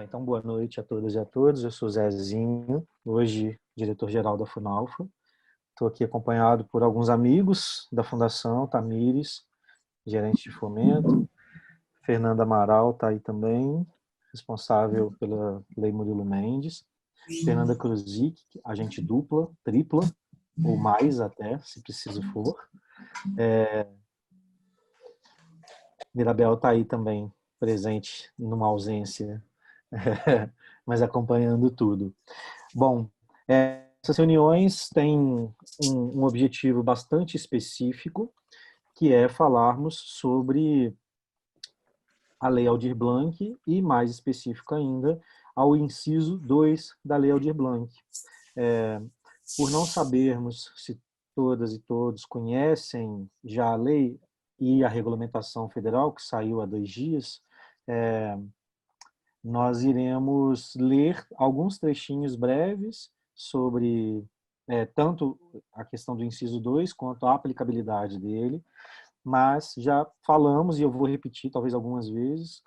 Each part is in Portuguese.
Então, boa noite a todas e a todos. Eu sou Zezinho, hoje diretor-geral da Funalfa. Estou aqui acompanhado por alguns amigos da Fundação, Tamires, gerente de fomento. Fernanda Amaral está aí também, responsável pela Lei Murilo Mendes. Fernanda Kruzik, agente dupla, tripla, ou mais até, se preciso for. Mirabel está aí também, presente numa ausência, mas acompanhando tudo. Bom, essas reuniões têm um objetivo bastante específico, que é falarmos sobre a Lei Aldir Blanc e, mais específico ainda, ao inciso 2 da Lei Aldir Blanc. Por não sabermos se todas e todos conhecem já a lei e a regulamentação federal, que saiu há 2 dias, nós iremos ler alguns trechinhos breves sobre tanto a questão do inciso 2 quanto a aplicabilidade dele, mas já falamos, e eu vou repetir talvez algumas vezes,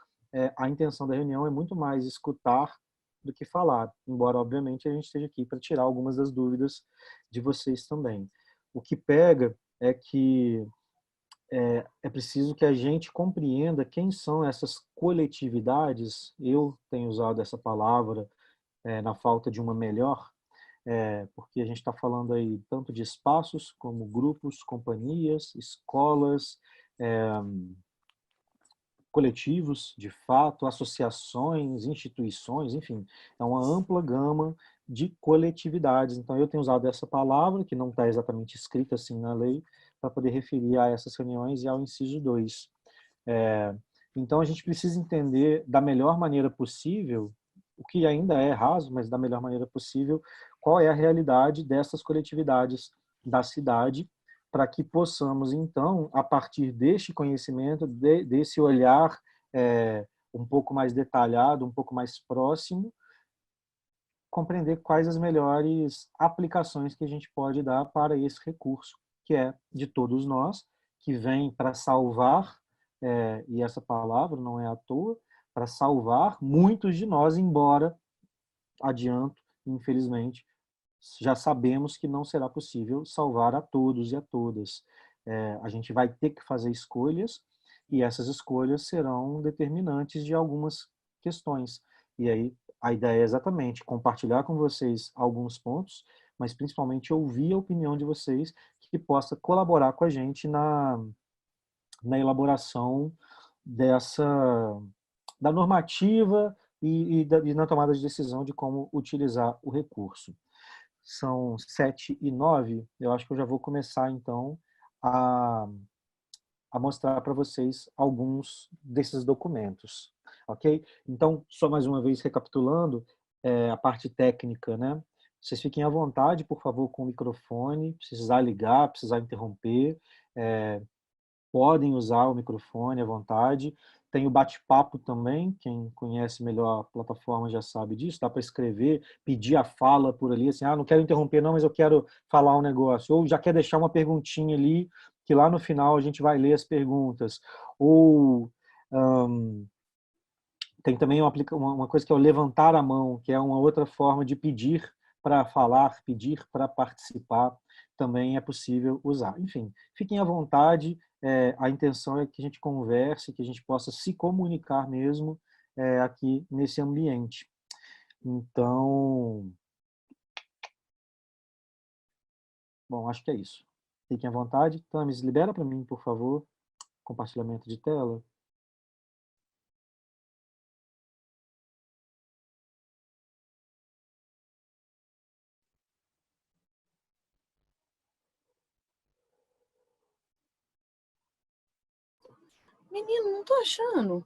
a intenção da reunião é muito mais escutar do que falar, embora obviamente a gente esteja aqui para tirar algumas das dúvidas de vocês também. O que pega é que é preciso que a gente compreenda quem são essas coletividades. Eu tenho usado essa palavra na falta de uma melhor, porque a gente está falando aí tanto de espaços como grupos, companhias, escolas, coletivos, de fato, associações, instituições, enfim, é uma ampla gama de coletividades. Então, eu tenho usado essa palavra, que não está exatamente escrita assim na lei, para poder referir a essas reuniões e ao inciso 2. Então, a gente precisa entender da melhor maneira possível, o que ainda é raso, mas da melhor maneira possível, qual é a realidade dessas coletividades da cidade, para que possamos, então, a partir deste conhecimento, desse olhar um pouco mais detalhado, um pouco mais próximo, compreender quais as melhores aplicações que a gente pode dar para esse recurso, que é de todos nós, que vem para salvar, e essa palavra não é à toa, para salvar muitos de nós, embora, adianto, infelizmente, já sabemos que não será possível salvar a todos e a todas. A gente vai ter que fazer escolhas, e essas escolhas serão determinantes de algumas questões. E aí a ideia é exatamente compartilhar com vocês alguns pontos, mas principalmente ouvir a opinião de vocês, que possa colaborar com a gente na elaboração da normativa e na tomada de decisão de como utilizar o recurso. São 7h09, eu acho que eu já vou começar, então, a mostrar para vocês alguns desses documentos, ok? Então, só mais uma vez recapitulando, a parte técnica, né? Vocês fiquem à vontade, por favor, com o microfone, precisar ligar, precisar interromper, podem usar o microfone à vontade. Tem o bate-papo também, quem conhece melhor a plataforma já sabe disso, dá para escrever, pedir a fala por ali, assim, não quero interromper não, mas eu quero falar um negócio, ou já quer deixar uma perguntinha ali, que lá no final a gente vai ler as perguntas, ou tem também uma coisa que é o levantar a mão, que é uma outra forma de pedir para falar, pedir para participar, também é possível usar. Enfim, fiquem à vontade, a intenção é que a gente converse, que a gente possa se comunicar mesmo aqui nesse ambiente. Então, bom, acho que é isso. Fiquem à vontade. Tamis, libera para mim, por favor, compartilhamento de tela. Menino, não tô achando.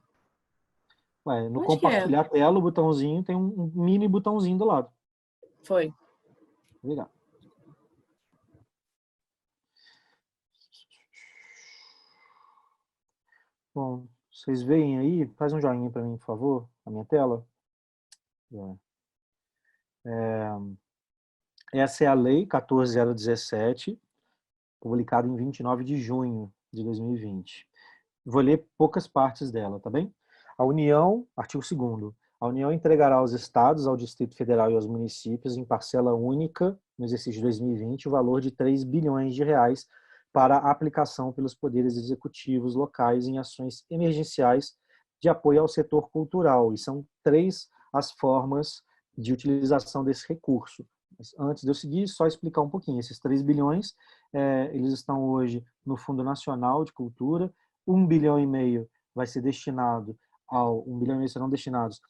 No Onde que é? compartilhar a tela, o botãozinho tem um mini botãozinho do lado. Foi. Obrigado. Bom, vocês veem aí? Faz um joinha para mim, por favor, na minha tela. Essa é a Lei 14.017, publicada em 29 de junho de 2020. Vou ler poucas partes dela, tá bem? A União, artigo 2º, A União entregará aos estados, ao Distrito Federal e aos municípios, em parcela única, no exercício de 2020, o valor de 3 bilhões de reais para aplicação pelos poderes executivos locais em ações emergenciais de apoio ao setor cultural. E são 3 as formas de utilização desse recurso. Mas antes de eu seguir, só explicar um pouquinho. Esses 3 bilhões, eles estão hoje no Fundo Nacional de Cultura. 1,5 bilhão vai ser destinado 1,5 bilhão serão destinados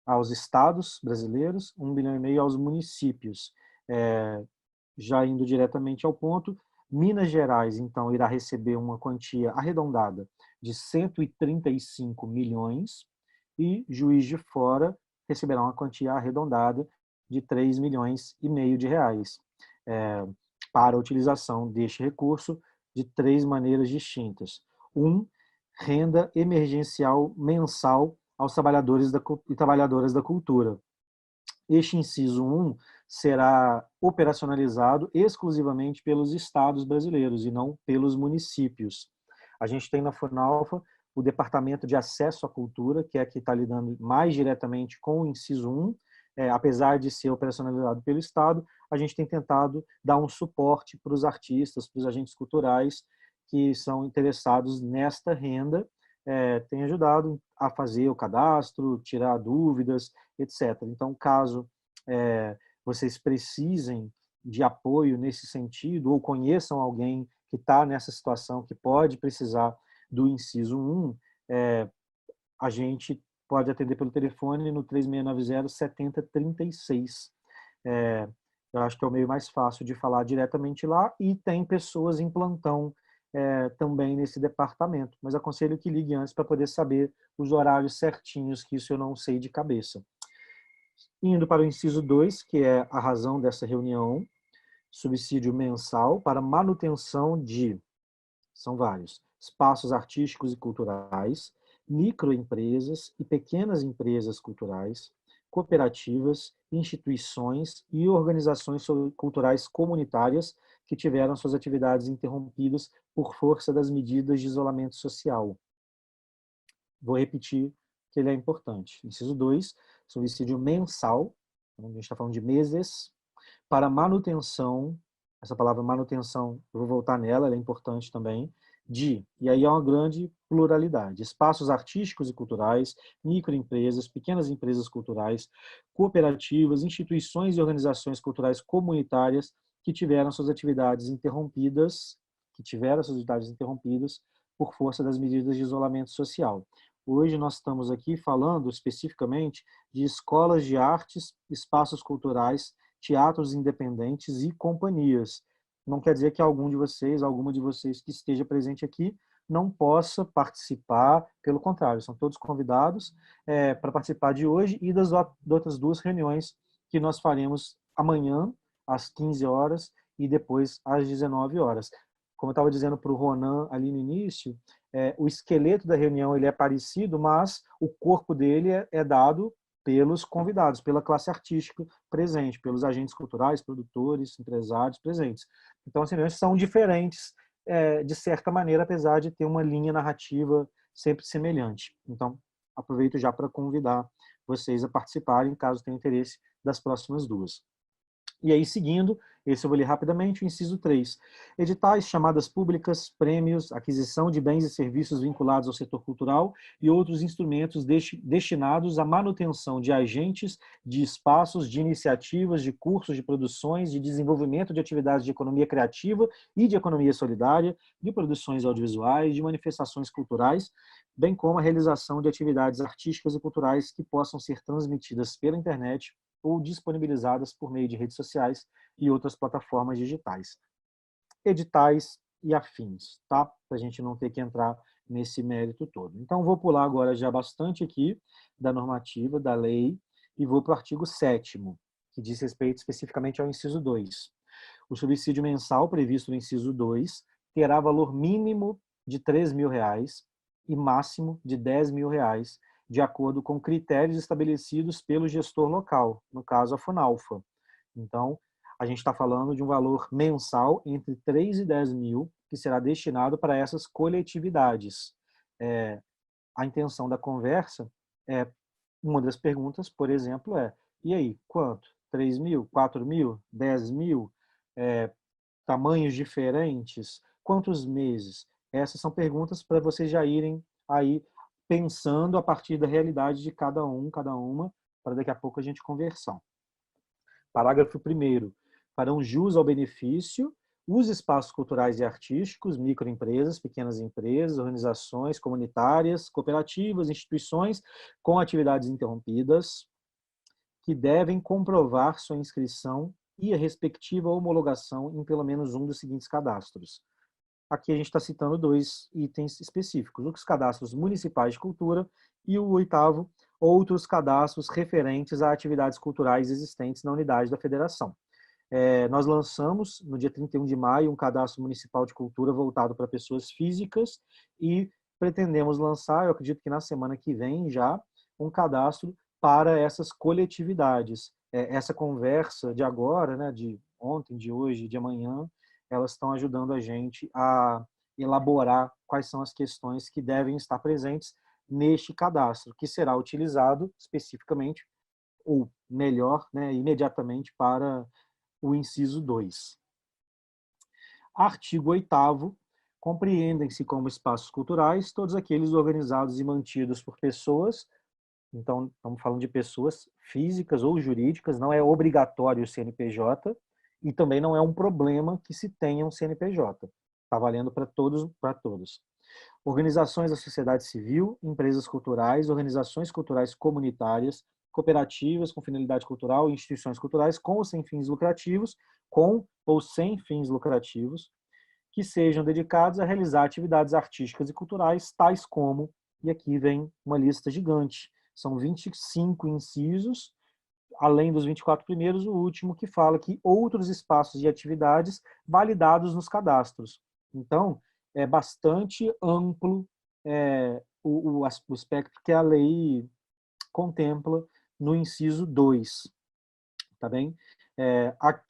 aos estados brasileiros, 1,5 bilhão aos municípios. Já indo diretamente ao ponto, Minas Gerais, então, irá receber uma quantia arredondada de 135 milhões e Juiz de Fora receberá uma quantia arredondada de 3,5 milhões de reais para a utilização deste recurso de 3 maneiras distintas. Renda emergencial mensal aos trabalhadores e trabalhadoras da cultura. Este inciso 1 será operacionalizado exclusivamente pelos estados brasileiros e não pelos municípios. A gente tem na Funalfa o Departamento de Acesso à Cultura, que é que está lidando mais diretamente com o inciso 1. Apesar de ser operacionalizado pelo Estado, a gente tem tentado dar um suporte para os artistas, para os agentes culturais que são interessados nesta renda, tem ajudado a fazer o cadastro, tirar dúvidas, etc. Então, caso vocês precisem de apoio nesse sentido, ou conheçam alguém que está nessa situação, que pode precisar do inciso 1, a gente pode atender pelo telefone no 3690-7036. Eu acho que é o meio mais fácil de falar diretamente lá, e tem pessoas em plantão também nesse departamento, mas aconselho que ligue antes para poder saber os horários certinhos, que isso eu não sei de cabeça. Indo para o inciso 2, que é a razão dessa reunião, subsídio mensal para manutenção de, são vários, espaços artísticos e culturais, microempresas e pequenas empresas culturais, cooperativas, instituições e organizações culturais comunitárias que tiveram suas atividades interrompidas por força das medidas de isolamento social. Vou repetir que ele é importante. Inciso 2, subsídio mensal, então a gente está falando de meses, para manutenção, essa palavra manutenção, eu vou voltar nela, ela é importante também, e aí é uma grande pluralidade, espaços artísticos e culturais, microempresas, pequenas empresas culturais, cooperativas, instituições e organizações culturais comunitárias que tiveram suas atividades interrompidas, por força das medidas de isolamento social. Hoje nós estamos aqui falando especificamente de escolas de artes, espaços culturais, teatros independentes e companhias. Não quer dizer que alguma de vocês que esteja presente aqui não possa participar, pelo contrário, são todos convidados para participar de hoje e das outras 2 reuniões que nós faremos amanhã, às 15 horas, e depois às 19 horas. Como eu estava dizendo para o Ronan ali no início, o esqueleto da reunião ele é parecido, mas o corpo dele é dado pelos convidados, pela classe artística presente, pelos agentes culturais, produtores, empresários presentes. Então, as reuniões são diferentes, de certa maneira, apesar de ter uma linha narrativa sempre semelhante. Então, aproveito já para convidar vocês a participarem, caso tenham interesse, das próximas 2. E aí, seguindo, esse eu vou ler rapidamente, o inciso 3. Editais, chamadas públicas, prêmios, aquisição de bens e serviços vinculados ao setor cultural e outros instrumentos destinados à manutenção de agentes, de espaços, de iniciativas, de cursos, de produções, de desenvolvimento de atividades de economia criativa e de economia solidária, de produções audiovisuais, de manifestações culturais, bem como a realização de atividades artísticas e culturais que possam ser transmitidas pela internet ou disponibilizadas por meio de redes sociais e outras plataformas digitais. Editais e afins, tá? Para a gente não ter que entrar nesse mérito todo. Então, vou pular agora já bastante aqui da normativa, da lei, e vou para o artigo 7º, que diz respeito especificamente ao inciso 2. O subsídio mensal previsto no inciso 2 terá valor mínimo de R$ 3.000 e máximo de R$ 10.000, de acordo com critérios estabelecidos pelo gestor local, no caso a Funalfa. Então, a gente está falando de um valor mensal entre 3 e 10 mil, que será destinado para essas coletividades. A intenção da conversa é Uma das perguntas, por exemplo, é: e aí, quanto? 3.000, 4.000, 10.000? Tamanhos diferentes? Quantos meses? Essas são perguntas para vocês já irem aí pensando a partir da realidade de cada um, cada uma, para daqui a pouco a gente conversar. Parágrafo 1º. Farão jus ao benefício os espaços culturais e artísticos, microempresas, pequenas empresas, organizações comunitárias, cooperativas, instituições com atividades interrompidas, que devem comprovar sua inscrição e a respectiva homologação em pelo menos um dos seguintes cadastros. Aqui a gente está citando 2 itens específicos: os cadastros municipais de cultura e o 8º, outros cadastros referentes a atividades culturais existentes na unidade da federação. Nós lançamos, no dia 31 de maio, um cadastro municipal de cultura voltado para pessoas físicas e pretendemos lançar, eu acredito que na semana que vem já, um cadastro para essas coletividades. Essa conversa de agora, né, de ontem, de hoje, de amanhã, elas estão ajudando a gente a elaborar quais são as questões que devem estar presentes neste cadastro, que será utilizado especificamente, ou melhor, né, imediatamente para o inciso 2. Artigo 8º. Compreendem-se como espaços culturais todos aqueles organizados e mantidos por pessoas. Então, estamos falando de pessoas físicas ou jurídicas, não é obrigatório o CNPJ e também não é um problema que se tenha um CNPJ. Está valendo para todos, para todos. Organizações da sociedade civil, empresas culturais, organizações culturais comunitárias, cooperativas com finalidade cultural e instituições culturais com ou sem fins lucrativos, que sejam dedicados a realizar atividades artísticas e culturais, tais como, e aqui vem uma lista gigante, são 25 incisos, além dos 24 primeiros, o último que fala que outros espaços e atividades validados nos cadastros. Então, é bastante amplo o espectro que a lei contempla no inciso 2. Tá bem?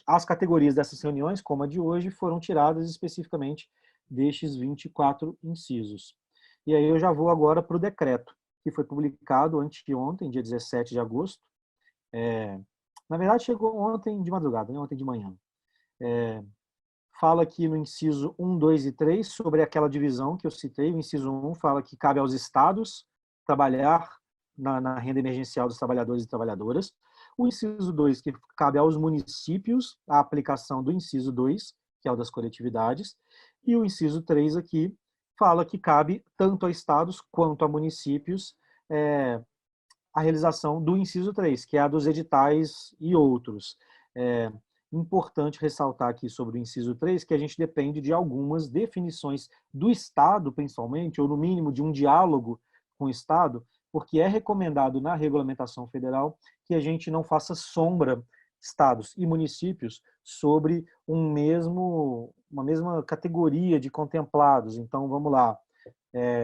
As categorias dessas reuniões, como a de hoje, foram tiradas especificamente destes 24 incisos. E aí eu já vou agora para o decreto, que foi publicado anteontem, dia 17 de agosto. Na verdade, chegou ontem de madrugada, né? Ontem de manhã. Fala aqui no inciso 1, 2 e 3 sobre aquela divisão que eu citei. O inciso 1 fala que cabe aos estados trabalhar na renda emergencial dos trabalhadores e trabalhadoras. O inciso 2, que cabe aos municípios a aplicação do inciso 2, que é o das coletividades. E o inciso 3 aqui fala que cabe tanto a estados quanto a municípios a realização do inciso 3, que é a dos editais e outros. Importante ressaltar aqui sobre o inciso 3 que a gente depende de algumas definições do Estado, principalmente, ou no mínimo de um diálogo com o Estado, porque é recomendado na regulamentação federal que a gente não faça sombra estados e municípios sobre uma mesma categoria de contemplados. Então, vamos lá.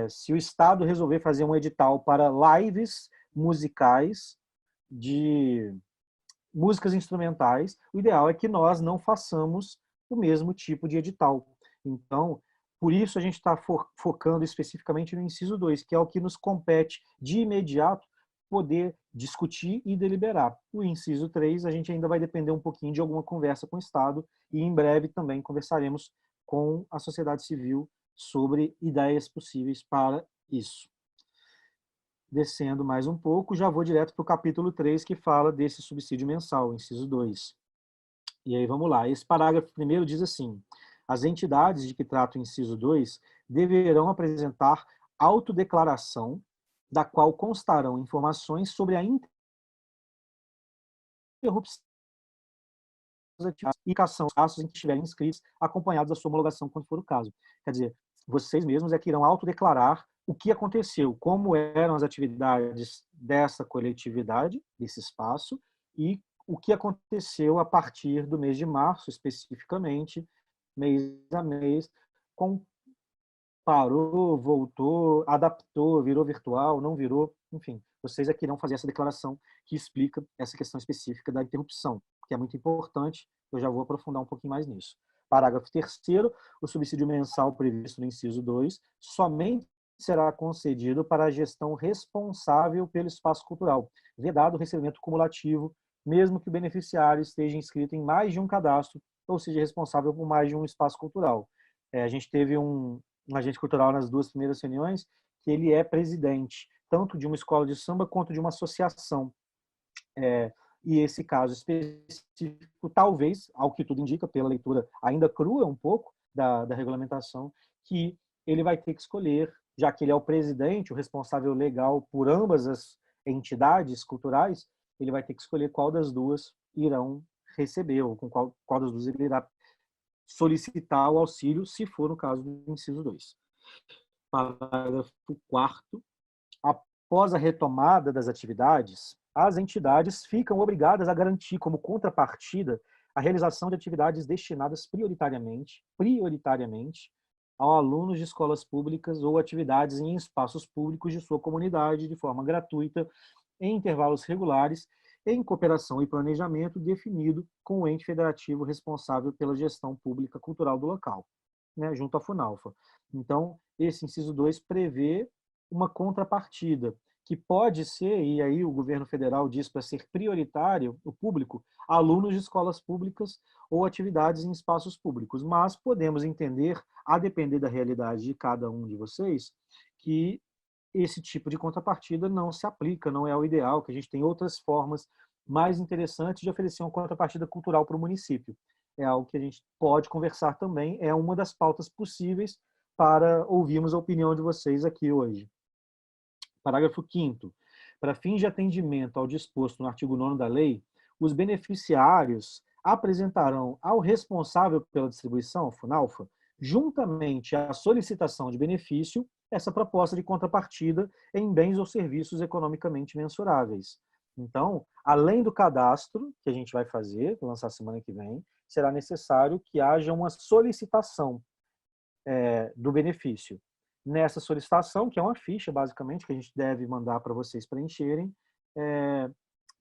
Se o Estado resolver fazer um edital para lives musicais de músicas instrumentais, o ideal é que nós não façamos o mesmo tipo de edital. Então, por isso a gente está focando especificamente no inciso 2, que é o que nos compete de imediato poder discutir e deliberar. O inciso 3, a gente ainda vai depender um pouquinho de alguma conversa com o Estado e em breve também conversaremos com a sociedade civil sobre ideias possíveis para isso. Descendo mais um pouco, já vou direto para o capítulo 3, que fala desse subsídio mensal, inciso 2. E aí vamos lá. Esse parágrafo primeiro diz assim: as entidades de que trata o inciso 2 deverão apresentar autodeclaração, da qual constarão informações sobre a interrupção das atividades e cação dos casos em que estiverem inscritos, acompanhados da sua homologação, quando for o caso. Quer dizer, vocês mesmos é que irão autodeclarar o que aconteceu, como eram as atividades dessa coletividade, desse espaço, e o que aconteceu a partir do mês de março, especificamente, mês a mês, parou, voltou, adaptou, virou virtual, não virou, enfim, vocês é que irão fazer essa declaração que explica essa questão específica da interrupção, que é muito importante, eu já vou aprofundar um pouquinho mais nisso. Parágrafo 3º, o subsídio mensal previsto no inciso 2 somente será concedido para a gestão responsável pelo espaço cultural, vedado o recebimento cumulativo, mesmo que o beneficiário esteja inscrito em mais de um cadastro, ou seja responsável por mais de um espaço cultural. A gente teve um agente cultural nas duas primeiras reuniões que ele é presidente, tanto de uma escola de samba quanto de uma associação. E esse caso específico, talvez, ao que tudo indica, pela leitura ainda crua um pouco da regulamentação, que ele vai ter que escolher, já que ele é o presidente, o responsável legal por ambas as entidades culturais, ele vai ter que escolher qual das duas irão receber, ou com qual das duas ele irá solicitar o auxílio, se for no caso do inciso 2. Parágrafo 4º. Após a retomada das atividades, as entidades ficam obrigadas a garantir como contrapartida a realização de atividades destinadas prioritariamente a alunos de escolas públicas ou atividades em espaços públicos de sua comunidade de forma gratuita, em intervalos regulares, em cooperação e planejamento definido com o ente federativo responsável pela gestão pública cultural do local, né, junto à FUNALFA. Então, esse inciso 2 prevê uma contrapartida, que pode ser, e aí o governo federal diz para ser prioritário, o público, alunos de escolas públicas ou atividades em espaços públicos. Mas podemos entender, a depender da realidade de cada um de vocês, que esse tipo de contrapartida não se aplica, não é o ideal, que a gente tem outras formas mais interessantes de oferecer uma contrapartida cultural para o município. É algo que a gente pode conversar também, é uma das pautas possíveis para ouvirmos a opinião de vocês aqui hoje. Parágrafo 5º. Para fins de atendimento ao disposto no artigo 9º da lei, os beneficiários apresentarão ao responsável pela distribuição, FUNALFA, juntamente à solicitação de benefício, essa proposta de contrapartida em bens ou serviços economicamente mensuráveis. Então, além do cadastro que a gente vai fazer, vou lançar semana que vem, será necessário que haja uma solicitação do benefício. Nessa solicitação, que é uma ficha, basicamente, que a gente deve mandar para vocês preencherem,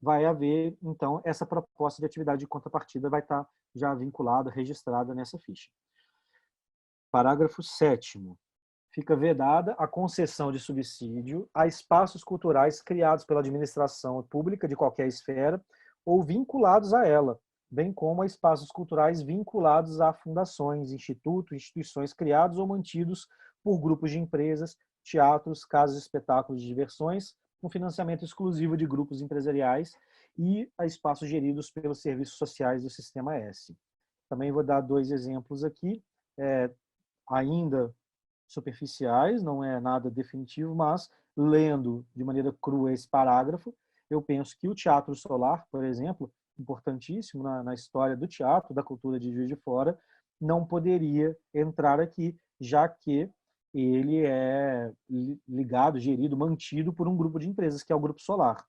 vai haver, então, essa proposta de atividade de contrapartida vai estar já vinculada, registrada nessa ficha. Parágrafo 7º. Fica vedada a concessão de subsídio a espaços culturais criados pela administração pública de qualquer esfera ou vinculados a ela, bem como a espaços culturais vinculados a fundações, institutos, instituições criados ou mantidos por grupos de empresas, teatros, casas de espetáculos de diversões, com financiamento exclusivo de grupos empresariais e a espaços geridos pelos serviços sociais do Sistema S. Também vou dar 2 exemplos aqui, ainda superficiais, não é nada definitivo, mas lendo de maneira crua esse parágrafo, eu penso que o Teatro Solar, por exemplo, importantíssimo na história do teatro, da cultura de Juiz de Fora, não poderia entrar aqui, já que ele é ligado, gerido, mantido por um grupo de empresas, que é o Grupo Solar.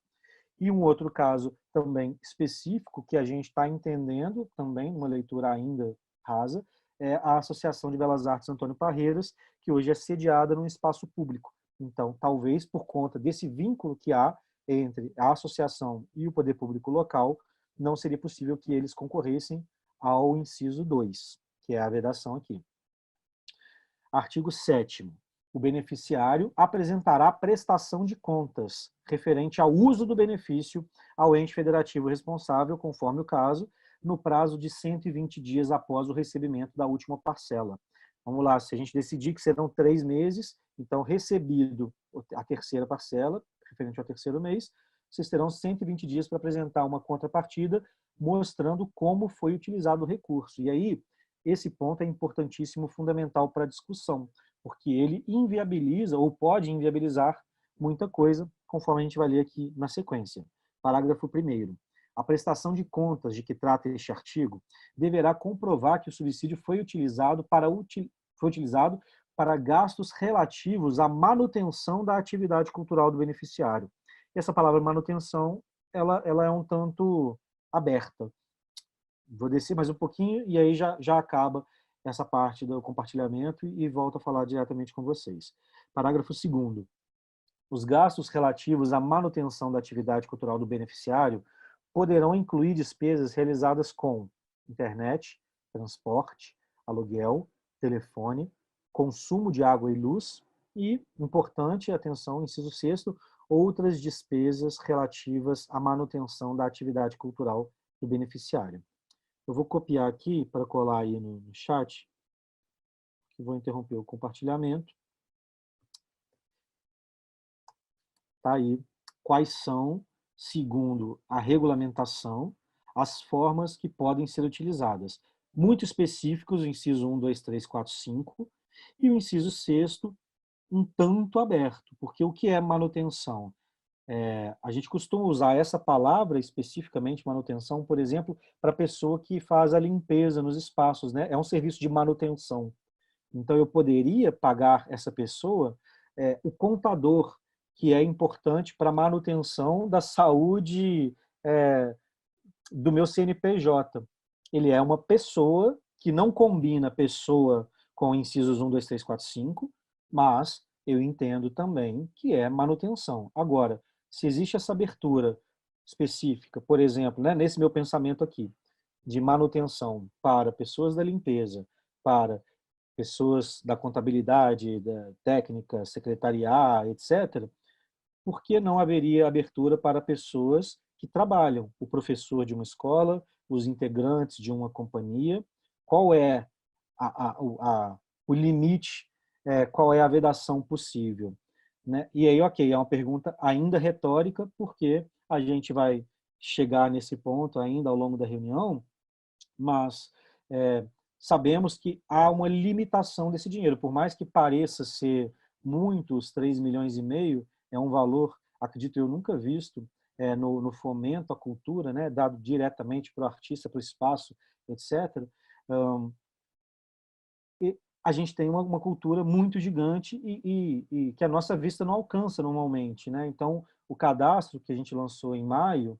E um outro caso também específico, que a gente está entendendo também, uma leitura ainda rasa, é a Associação de Belas Artes Antônio Parreiras, que hoje é sediada num espaço público. Então, talvez por conta desse vínculo que há entre a associação e o poder público local, não seria possível que eles concorressem ao inciso 2, que é a vedação aqui. Artigo 7º. O beneficiário apresentará prestação de contas referente ao uso do benefício ao ente federativo responsável, conforme o caso, no prazo de 120 dias após o recebimento da última parcela. Vamos lá, se a gente decidir que serão 3 meses, então recebido a terceira parcela, referente ao terceiro mês, vocês terão 120 dias para apresentar uma contrapartida mostrando como foi utilizado o recurso. E aí, esse ponto é importantíssimo, fundamental para a discussão, porque ele inviabiliza ou pode inviabilizar muita coisa, conforme a gente vai ler aqui na sequência. Parágrafo 1º. A prestação de contas de que trata este artigo deverá comprovar que o subsídio foi utilizado para gastos relativos à manutenção da atividade cultural do beneficiário. Essa palavra manutenção, ela é um tanto aberta. Vou descer mais um pouquinho e aí já acaba essa parte do compartilhamento e volto a falar diretamente com vocês. Parágrafo 2º. Os gastos relativos à manutenção da atividade cultural do beneficiário poderão incluir despesas realizadas com internet, transporte, aluguel, telefone, consumo de água e luz, E, importante, atenção, inciso sexto, outras despesas relativas à manutenção da atividade cultural do beneficiário. Eu vou copiar aqui para colar aí no chat, e vou interromper o compartilhamento. Tá aí quais são, segundo a regulamentação, as formas que podem ser utilizadas. Muito específicos, o inciso 1, 2, 3, 4, 5, e o inciso sexto, um tanto aberto, porque o que é manutenção? A gente costuma usar essa palavra, especificamente manutenção, por exemplo, para a pessoa que faz a limpeza nos espaços, né? É um serviço de manutenção. Então, eu poderia pagar essa pessoa o contador, que é importante para a manutenção da saúde do meu CNPJ. Ele é uma pessoa que não combina pessoa com incisos 1, 2, 3, 4, 5, mas eu entendo também que é manutenção. Agora, se existe essa abertura específica, por exemplo, né, nesse meu pensamento aqui, de manutenção para pessoas da limpeza, para pessoas da contabilidade, da técnica, secretarial, etc., por que não haveria abertura para pessoas que trabalham? O professor de uma escola, os integrantes de uma companhia, qual é o limite, qual é a vedação possível? Né? E aí, ok, é uma pergunta ainda retórica, porque a gente vai chegar nesse ponto ainda ao longo da reunião, mas sabemos que há uma limitação desse dinheiro. Por mais que pareça ser muitos, 3 milhões e meio, é um valor, acredito eu, nunca visto no fomento à cultura, né, dado diretamente para o artista, para o espaço, etc. E a gente tem uma cultura muito gigante e que a nossa vista não alcança normalmente. Né? Então, o cadastro que a gente lançou em maio,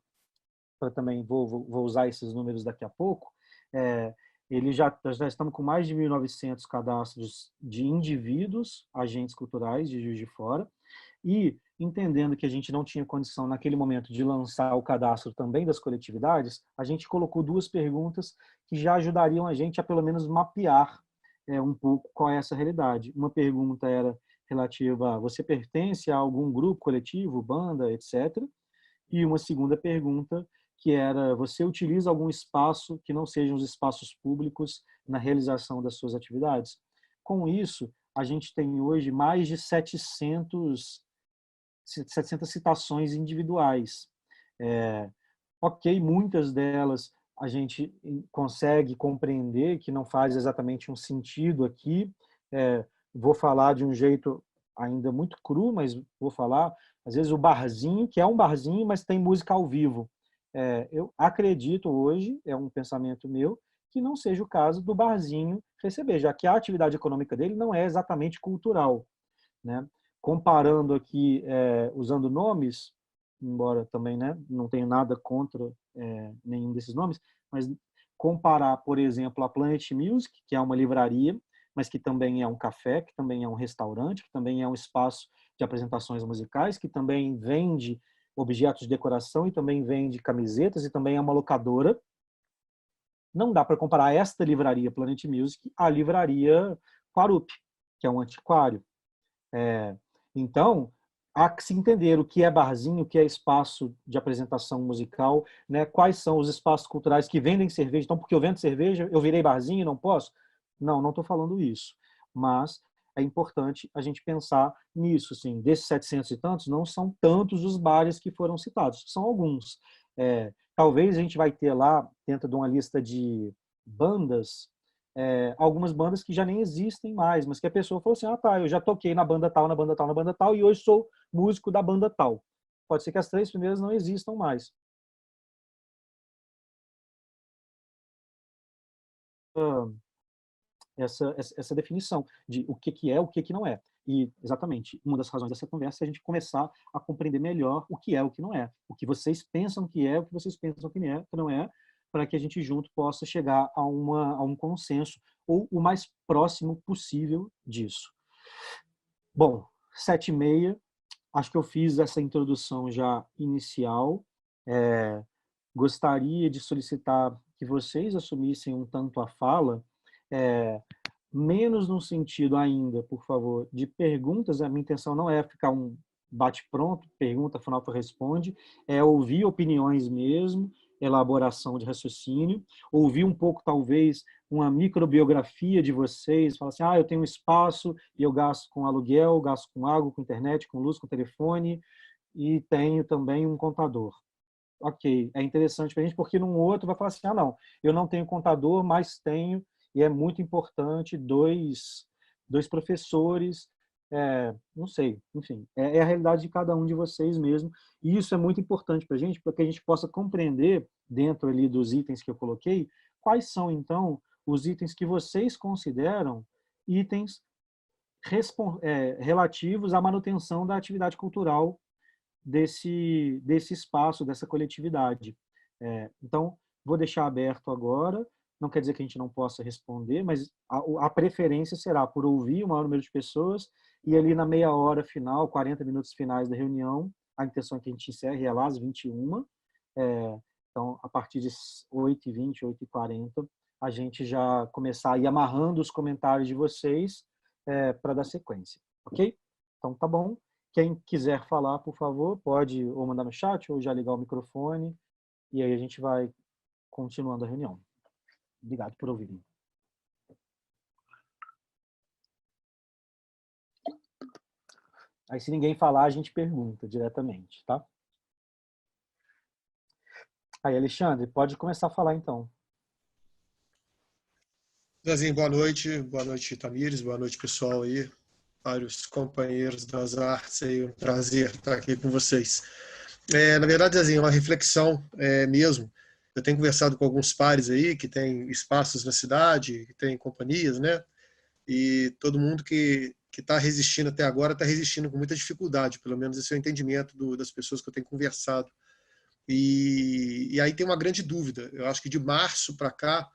para também vou usar esses números daqui a pouco, ele já estamos com mais de 1.900 cadastros de indivíduos, agentes culturais de Juiz de Fora, e entendendo que a gente não tinha condição naquele momento de lançar o cadastro também das coletividades, a gente colocou duas perguntas que já ajudariam a gente a pelo menos mapear um pouco qual é essa realidade. Uma pergunta era relativa a você pertence a algum grupo coletivo, banda, etc. E uma segunda pergunta que era você utiliza algum espaço que não sejam os espaços públicos na realização das suas atividades? Com isso, a gente tem hoje mais de 700 citações individuais. Ok, muitas delas a gente consegue compreender que não faz exatamente um sentido aqui. Vou falar de um jeito ainda muito cru, mas vou falar, às vezes o barzinho, que é um barzinho, mas tem música ao vivo. Eu acredito hoje, é um pensamento meu, que não seja o caso do barzinho receber, já que a atividade econômica dele não é exatamente cultural. Né? Comparando aqui, usando nomes, embora também, né, não tenho nada contra nenhum desses nomes, mas comparar, por exemplo, a Planet Music, que é uma livraria, mas que também é um café, que também é um restaurante, que também é um espaço de apresentações musicais, que também vende objetos de decoração e também vende camisetas e também é uma locadora. Não dá para comparar esta livraria Planet Music à livraria Quarup, que é um antiquário. Então, há que se entender o que é barzinho, o que é espaço de apresentação musical, né? Quais são os espaços culturais que vendem cerveja. Então, porque eu vendo cerveja, eu virei barzinho e não posso? Não, não estou falando isso. Mas é importante a gente pensar nisso. Assim, desses 700 e tantos, não são tantos os bares que foram citados, são alguns. Talvez a gente vai ter lá, dentro de uma lista de bandas, algumas bandas que já nem existem mais, mas que a pessoa falou assim, tá, eu já toquei na banda tal, na banda tal, na banda tal, e hoje sou músico da banda tal. Pode ser que as três primeiras não existam mais. Essa definição de o que é, o que não é. E, exatamente, uma das razões dessa conversa é a gente começar a compreender melhor o que é, o que não é. O que vocês pensam que é, o que vocês pensam que não é, para que a gente junto possa chegar a um consenso, ou o mais próximo possível disso. Bom, 7h30, acho que eu fiz essa introdução já inicial. Gostaria de solicitar que vocês assumissem um tanto a fala, menos no sentido ainda, por favor, de perguntas. A minha intenção não é ficar um bate-pronto, pergunta, afinal tu responde, é ouvir opiniões mesmo, elaboração de raciocínio, ouvir um pouco, talvez, uma microbiografia de vocês, falar assim, eu tenho um espaço e eu gasto com aluguel, gasto com água, com internet, com luz, com telefone, e tenho também um contador. Ok, é interessante para a gente, porque num outro vai falar assim, não, eu não tenho contador, mas tenho, e é muito importante, dois professores, não sei, enfim, é a realidade de cada um de vocês mesmo, e isso é muito importante para que a gente possa compreender, dentro ali dos itens que eu coloquei, quais são, então, os itens que vocês consideram itens relativos à manutenção da atividade cultural desse espaço, dessa coletividade. Então, vou deixar aberto agora, não quer dizer que a gente não possa responder, mas a preferência será por ouvir o maior número de pessoas e ali na meia hora final, 40 minutos finais da reunião, a intenção é que a gente encerre lá às 21h, então a partir de 8h20, 8h40, a gente já começar a ir amarrando os comentários de vocês para dar sequência, ok? Então tá bom. Quem quiser falar, por favor, pode ou mandar no chat ou já ligar o microfone e aí a gente vai continuando a reunião. Obrigado por ouvirem. Aí se ninguém falar, a gente pergunta diretamente, tá? Aí, Alexandre, pode começar a falar então. Zezinho, boa noite, Tamires, boa noite, pessoal aí, vários companheiros das artes aí, um prazer estar aqui com vocês. Na verdade, Zezinho, é uma reflexão mesmo. Eu tenho conversado com alguns pares aí que têm espaços na cidade, que têm companhias, né? E todo mundo que está resistindo até agora está resistindo com muita dificuldade, pelo menos esse é o entendimento das pessoas que eu tenho conversado. E aí tem uma grande dúvida. Eu acho que de março para cá,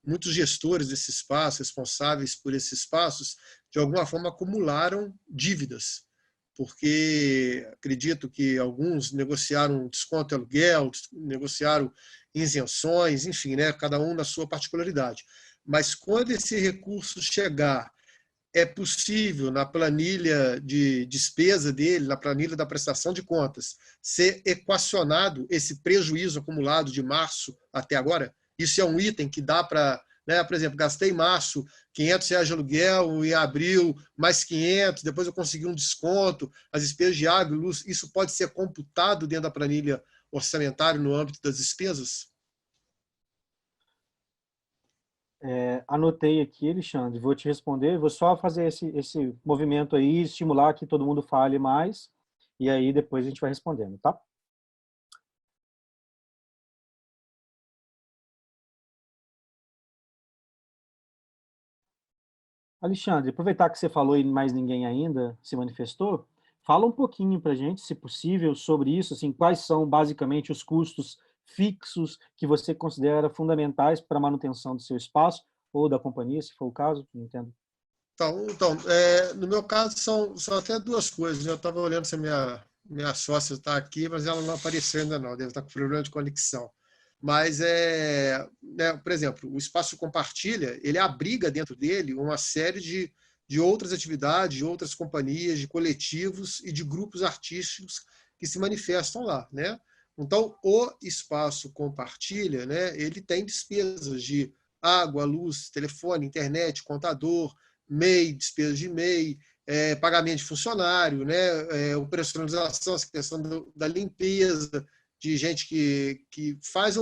muitos gestores desse espaço, responsáveis por esses espaços, de alguma forma acumularam dívidas, porque acredito que alguns negociaram desconto de aluguel, negociaram isenções, enfim, né, cada um na sua particularidade. Mas quando esse recurso chegar, é possível, na planilha de despesa dele, na planilha da prestação de contas, ser equacionado esse prejuízo acumulado de março até agora? Isso é um item que dá para, né, por exemplo, gastei em março R$500 de aluguel, em abril mais 500, depois eu consegui um desconto, as despesas de água e luz, isso pode ser computado dentro da planilha orçamentária no âmbito das despesas? Anotei aqui, Alexandre, vou te responder, vou só fazer esse movimento aí, estimular que todo mundo fale mais, e aí depois a gente vai respondendo, tá? Alexandre, aproveitar que você falou e mais ninguém ainda se manifestou, fala um pouquinho para a gente, se possível, sobre isso, assim, quais são basicamente os custos fixos que você considera fundamentais para a manutenção do seu espaço ou da companhia, se for o caso, não entendo. Então no meu caso, são até duas coisas. Eu estava olhando se a minha sócia está aqui, mas ela não apareceu ainda não, deve estar com problema de conexão. Mas, né, por exemplo, o espaço compartilha, ele abriga dentro dele uma série de outras atividades, de outras companhias, de coletivos e de grupos artísticos que se manifestam lá, né? Então, o espaço compartilha, né, ele tem despesas de água, luz, telefone, internet, contador, MEI, despesas de MEI, pagamento de funcionário, né, operacionalização, essa questão da limpeza, de gente que faz a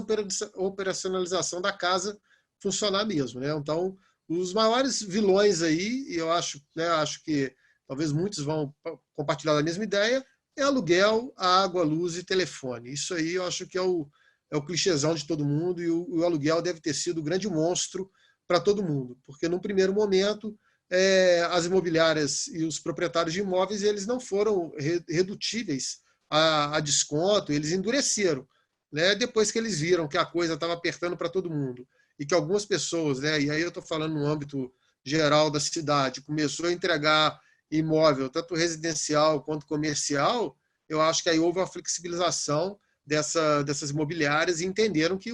operacionalização da casa funcionar mesmo, né? Então, os maiores vilões aí, e eu acho, né, acho que talvez muitos vão compartilhar a mesma ideia, é aluguel, água, luz e telefone. Isso aí eu acho que é o clichêzão de todo mundo, e o aluguel deve ter sido o grande monstro para todo mundo, porque num primeiro momento as imobiliárias e os proprietários de imóveis eles não foram redutíveis a desconto, eles endureceram, né? Depois que eles viram que a coisa estava apertando para todo mundo e que algumas pessoas, né, e aí eu estou falando no âmbito geral da cidade, começou a entregar imóvel, tanto residencial quanto comercial, eu acho que aí houve uma flexibilização dessas imobiliárias e entenderam que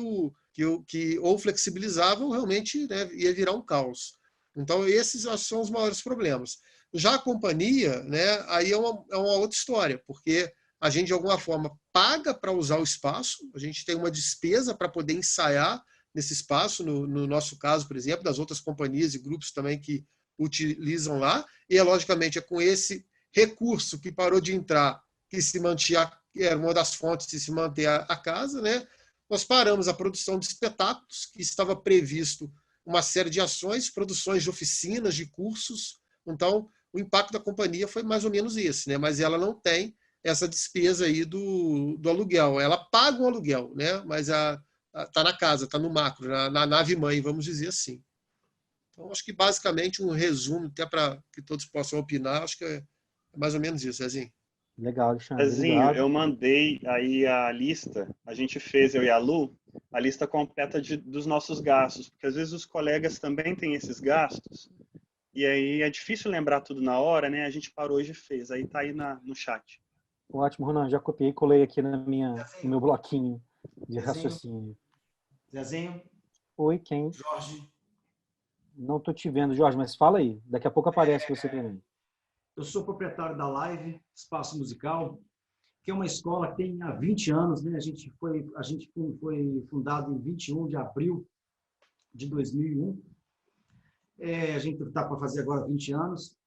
ou flexibilizavam realmente, né, ia virar um caos. Então, esses acho que são os maiores problemas. Já a companhia, né, aí é uma outra história, porque a gente, de alguma forma, paga para usar o espaço, a gente tem uma despesa para poder ensaiar nesse espaço, no nosso caso, por exemplo, das outras companhias e grupos também que utilizam lá, e, logicamente, é com esse recurso que parou de entrar, que se mantinha, era uma das fontes de se manter a casa, né? Nós paramos a produção de espetáculos, que estava previsto uma série de ações, produções de oficinas, de cursos. Então, o impacto da companhia foi mais ou menos esse, né? Mas ela não tem essa despesa aí do aluguel. Ela paga um aluguel, né? Mas está na casa, está no macro, na nave-mãe, vamos dizer assim. Então, acho que basicamente um resumo, até para que todos possam opinar, acho que é mais ou menos isso, Zezinho. Legal, Alexandre, Zezinho, obrigado. eu mandei aí a lista, a gente fez, eu e a Lu, a lista completa dos nossos gastos, porque às vezes os colegas também têm esses gastos, e aí é difícil lembrar tudo na hora, né? A gente parou hoje e fez, aí tá aí no chat. Ótimo, Ronan, já copiei e colei aqui no meu bloquinho de Zezinho. raciocínio. Zezinho, Oi, quem? Jorge. Não estou te vendo, Jorge, mas fala aí. Daqui a pouco aparece você para mim. Eu sou proprietário da Live Espaço Musical, que é uma escola que tem há 20 anos, né? A gente foi fundado em 21 de abril de 2001. A gente está para fazer agora 20 anos.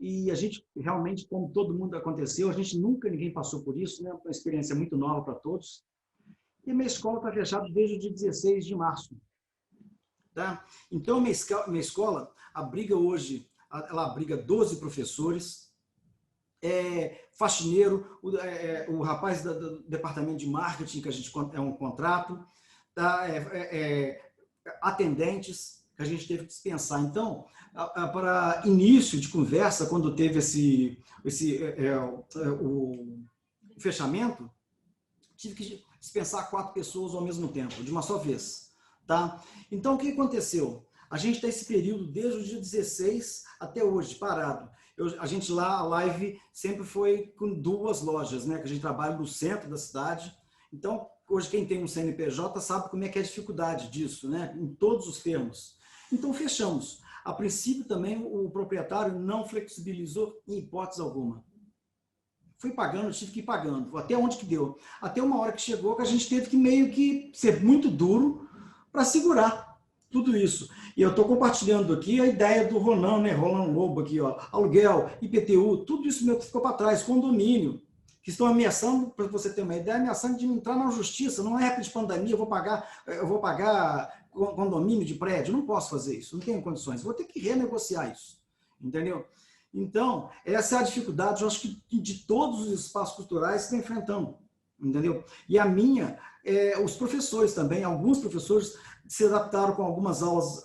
E a gente realmente, como todo mundo aconteceu, a gente ninguém passou por isso, né? Uma experiência muito nova para todos. E a minha escola está fechada desde o dia 16 de março. Tá? Então, a minha escola abriga hoje, ela abriga 12 professores, faxineiro, o rapaz do departamento de marketing, que a gente é um contrato, tá? Atendentes, que a gente teve que dispensar. Então, para início de conversa, quando teve o fechamento, tive que dispensar 4 pessoas ao mesmo tempo, de uma só vez. Tá? Então, o que aconteceu? A gente está esse período desde o dia 16 até hoje, parado. A gente lá, a Live, sempre foi com 2 lojas, né? Que a gente trabalha no centro da cidade. Então, hoje, quem tem um CNPJ sabe como é que é a dificuldade disso, né? Em todos os termos. Então, fechamos. A princípio, também, o proprietário não flexibilizou em hipótese alguma. Fui pagando, tive que ir pagando, até onde que deu. Até uma hora que chegou que a gente teve que meio que ser muito duro para segurar tudo isso. E eu estou compartilhando aqui a ideia do Ronan, né? Ronan Lobo aqui, ó. Aluguel, IPTU, tudo isso meu que ficou para trás, condomínio, que estão ameaçando, para você ter uma ideia, ameaçando de entrar na justiça. Não é época de pandemia, eu vou pagar condomínio de prédio, não posso fazer isso, não tenho condições, vou ter que renegociar isso, entendeu? Então, essa é a dificuldade, eu acho que de todos os espaços culturais estão enfrentando, entendeu? E a minha, os professores também, alguns professores se adaptaram com algumas aulas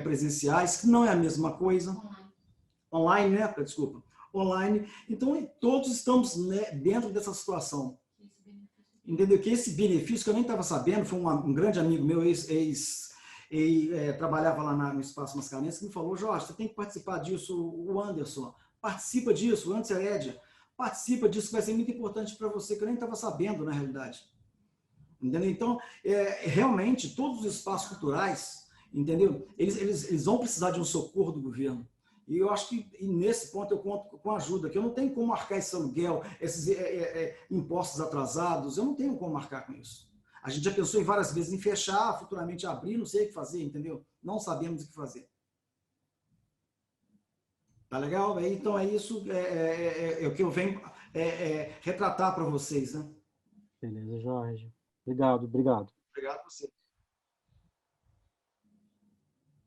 presenciais, que não é a mesma coisa, online, né? Desculpa, online. Então, todos estamos, né, dentro dessa situação. Entendeu? Que esse benefício, que eu nem estava sabendo, foi um grande amigo meu, trabalhava lá no Espaço Mascarenhas, que me falou: Jorge, você tem que participar disso, o Anderson, participa disso, o Anderson Heredia, participa disso, que vai ser muito importante para você, que eu nem estava sabendo, na realidade. Entendeu? Então, realmente, todos os espaços culturais, entendeu? Eles vão precisar de um socorro do governo. E eu acho que nesse ponto eu conto com ajuda, que eu não tenho como marcar esse aluguel, esses impostos atrasados, eu não tenho como marcar com isso. A gente já pensou em várias vezes em fechar, futuramente abrir, não sei o que fazer, entendeu? Não sabemos o que fazer. Tá legal? Então é isso o que eu venho retratar para vocês, né? Beleza, Jorge. Obrigado. Obrigado a você.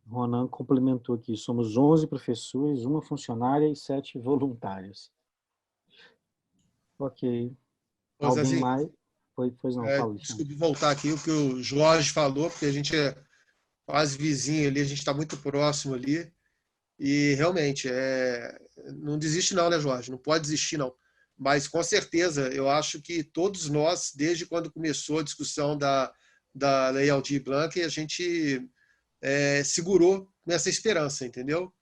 Ronan complementou aqui, somos 11 professores, 1 funcionária e 7 voluntários. Ok. Alguém Zezinho, mais? Pois não, fala. Desculpe voltar aqui o que o Jorge falou, porque a gente é quase vizinho ali, a gente está muito próximo ali. E realmente, não desiste não, né, Jorge? Não pode desistir não. Mas com certeza, eu acho que todos nós, desde quando começou a discussão da Lei Aldir Blanc, a gente segurou nessa esperança, entendeu?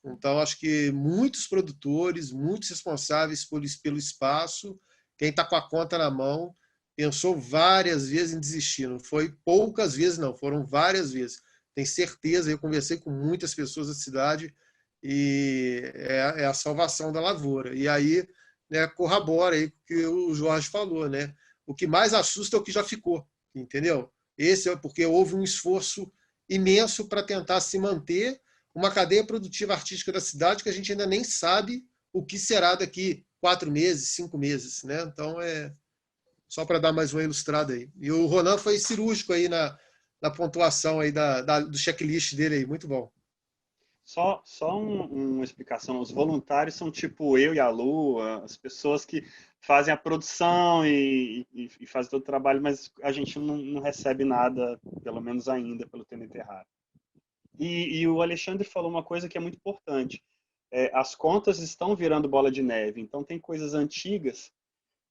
Então, acho que muitos produtores, muitos responsáveis pelo espaço, quem está com a conta na mão, pensou várias vezes em desistir. Não foi poucas vezes, não, foram várias vezes. tenho certeza, eu conversei com muitas pessoas da cidade, e é a salvação da lavoura. E aí, né, corrobora aí com o que o Jorge falou, né? O que mais assusta é o que já ficou, entendeu? Esse é porque houve um esforço imenso para tentar se manter uma cadeia produtiva artística da cidade que a gente ainda nem sabe o que será daqui 4 meses, 5 meses, né? Então, só para dar mais uma ilustrada aí. E o Ronan foi cirúrgico aí na pontuação aí do checklist dele aí, muito bom. Só uma explicação. Os voluntários são tipo eu e a Lu, as pessoas que fazem a produção e fazem todo o trabalho, mas a gente não recebe nada, pelo menos ainda, pelo TNT Raro. E o Alexandre falou uma coisa que é muito importante. As contas estão virando bola de neve, então tem coisas antigas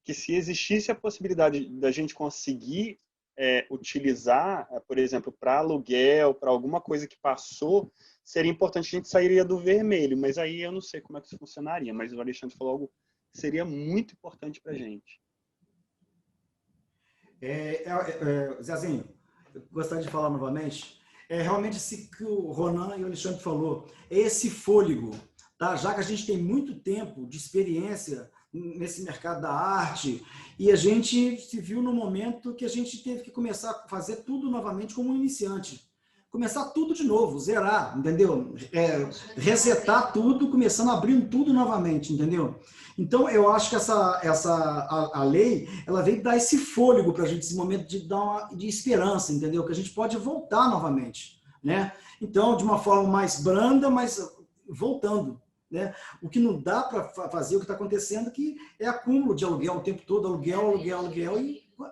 que, se existisse a possibilidade da gente conseguir utilizar, por exemplo, para aluguel, para alguma coisa que passou, seria importante, a gente sairia do vermelho, mas aí eu não sei como é que isso funcionaria, mas o Alexandre falou algo que seria muito importante para a gente. Zezinho, eu gostaria de falar novamente, realmente isso que o Ronan e o Alexandre falou, esse fôlego, tá? Já que a gente tem muito tempo de experiência nesse mercado da arte, e a gente se viu no momento que a gente teve que começar a fazer tudo novamente como um iniciante. Começar tudo de novo, zerar, entendeu? Resetar tudo, começando abrindo tudo novamente, entendeu? Então, eu acho que a lei, ela veio dar esse fôlego para a gente, esse momento de esperança, entendeu? Que a gente pode voltar novamente, né? Então, de uma forma mais branda, mas voltando. Né? O que não dá para fazer, o que está acontecendo, que é acúmulo de aluguel o tempo todo, aluguel,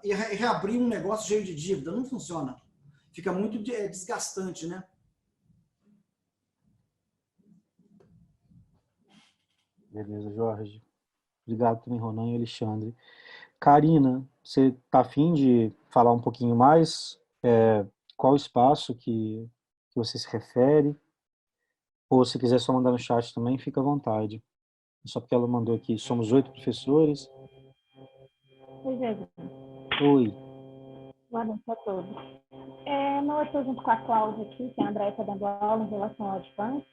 e reabrir um negócio cheio de dívida. Não funciona. Fica muito desgastante, né? Beleza, Jorge. Obrigado também, Ronan e Alexandre. Karina, você está afim de falar um pouquinho mais? Qual o espaço que você se refere? Ou se quiser só mandar no chat também, fica à vontade. Só porque ela mandou aqui, somos 8 professores. Oi, Jesus. Oi. Boa noite a todos. Eu estou junto com a Cláudia aqui, que a Andréia está dando aula em relação ao advance.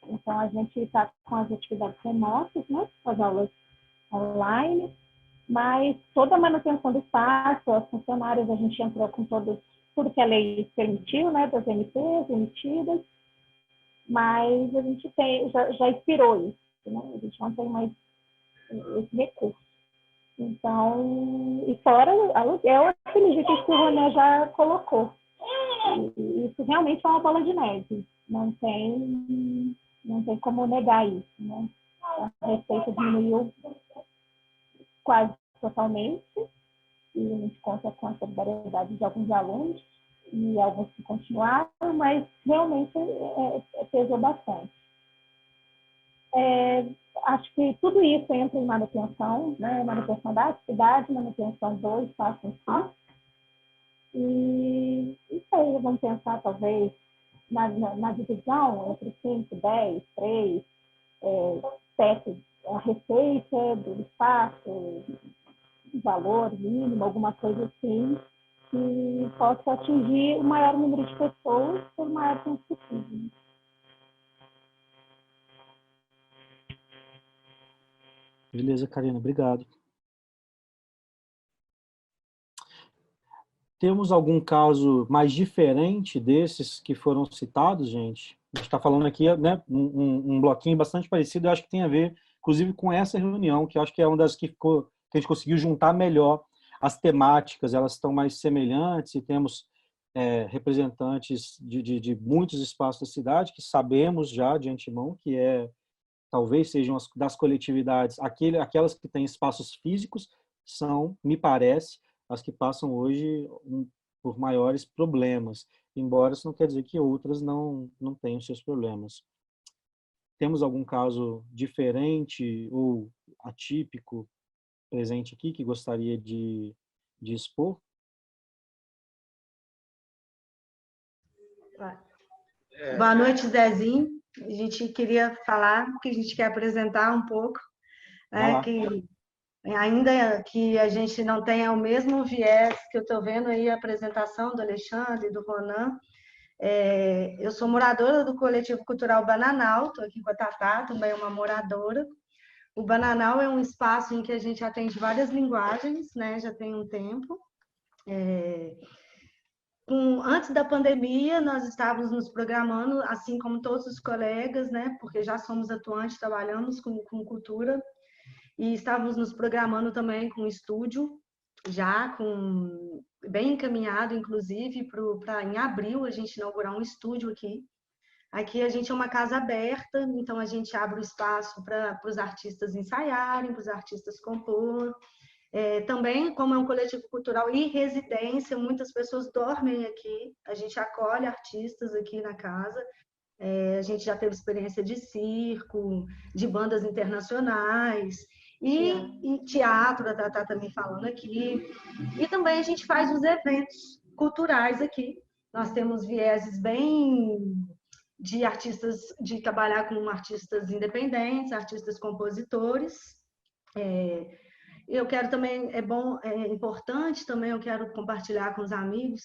Então, a gente está com as atividades remotas, né? As aulas online, mas toda a manutenção do espaço, as funcionárias, a gente entrou com tudo que a lei permitiu, né? Das MPs emitidas, mas a gente já expirou isso, né? A gente não tem mais esse recurso. Então, e fora aluguel, aquele jeito que o Roné já colocou. E isso realmente é uma bola de neve. Não tem como negar isso, né? A receita diminuiu quase totalmente, e a gente conta com a solidariedade de alguns alunos, e alguns que continuaram, mas realmente pesou bastante. Acho que tudo isso entra em manutenção, né? Manutenção da atividade, manutenção do espaço em si. E isso aí, vamos pensar talvez na divisão entre 5, 10, 3, 7, a receita do espaço, o valor mínimo, alguma coisa assim, que possa atingir o maior número de pessoas por maior tempo possível. Beleza, Karina, obrigado. Temos algum caso mais diferente desses que foram citados, gente? A gente está falando aqui, né, um bloquinho bastante parecido, eu acho que tem a ver, inclusive, com essa reunião, que eu acho que é uma das que a gente conseguiu juntar melhor as temáticas, elas estão mais semelhantes, e temos representantes de muitos espaços da cidade, que sabemos já de antemão que talvez sejam das coletividades, aquelas que têm espaços físicos, são, me parece, as que passam hoje por maiores problemas, embora isso não quer dizer que outras não tenham seus problemas. Temos algum caso diferente ou atípico presente aqui que gostaria de expor? Boa noite, Zezinho. A gente queria falar, que a gente quer apresentar um pouco, né, que ainda que a gente não tenha o mesmo viés que eu estou vendo aí a apresentação do Alexandre e do Ronan, Eu sou moradora do Coletivo Cultural Bananal, estou aqui com a Tatá, também uma moradora. O Bananal é um espaço em que a gente atende várias linguagens, né? Já tem um tempo. Antes da pandemia, nós estávamos nos programando, assim como todos os colegas, né? Porque já somos atuantes, trabalhamos com cultura, e estávamos nos programando também com estúdio, já bem encaminhado, inclusive, para em abril a gente inaugurar um estúdio aqui. Aqui a gente é uma casa aberta, então a gente abre o espaço para os artistas ensaiarem, para os artistas compor. Também, como é um coletivo cultural e residência, muitas pessoas dormem aqui. A gente acolhe artistas aqui na casa. A gente já teve experiência de circo, de bandas internacionais e teatro, a Tatá também falando aqui. E também a gente faz os eventos culturais aqui. Nós temos vieses bem de artistas, de trabalhar com artistas independentes, artistas compositores. Eu quero também, é importante também, eu quero compartilhar com os amigos,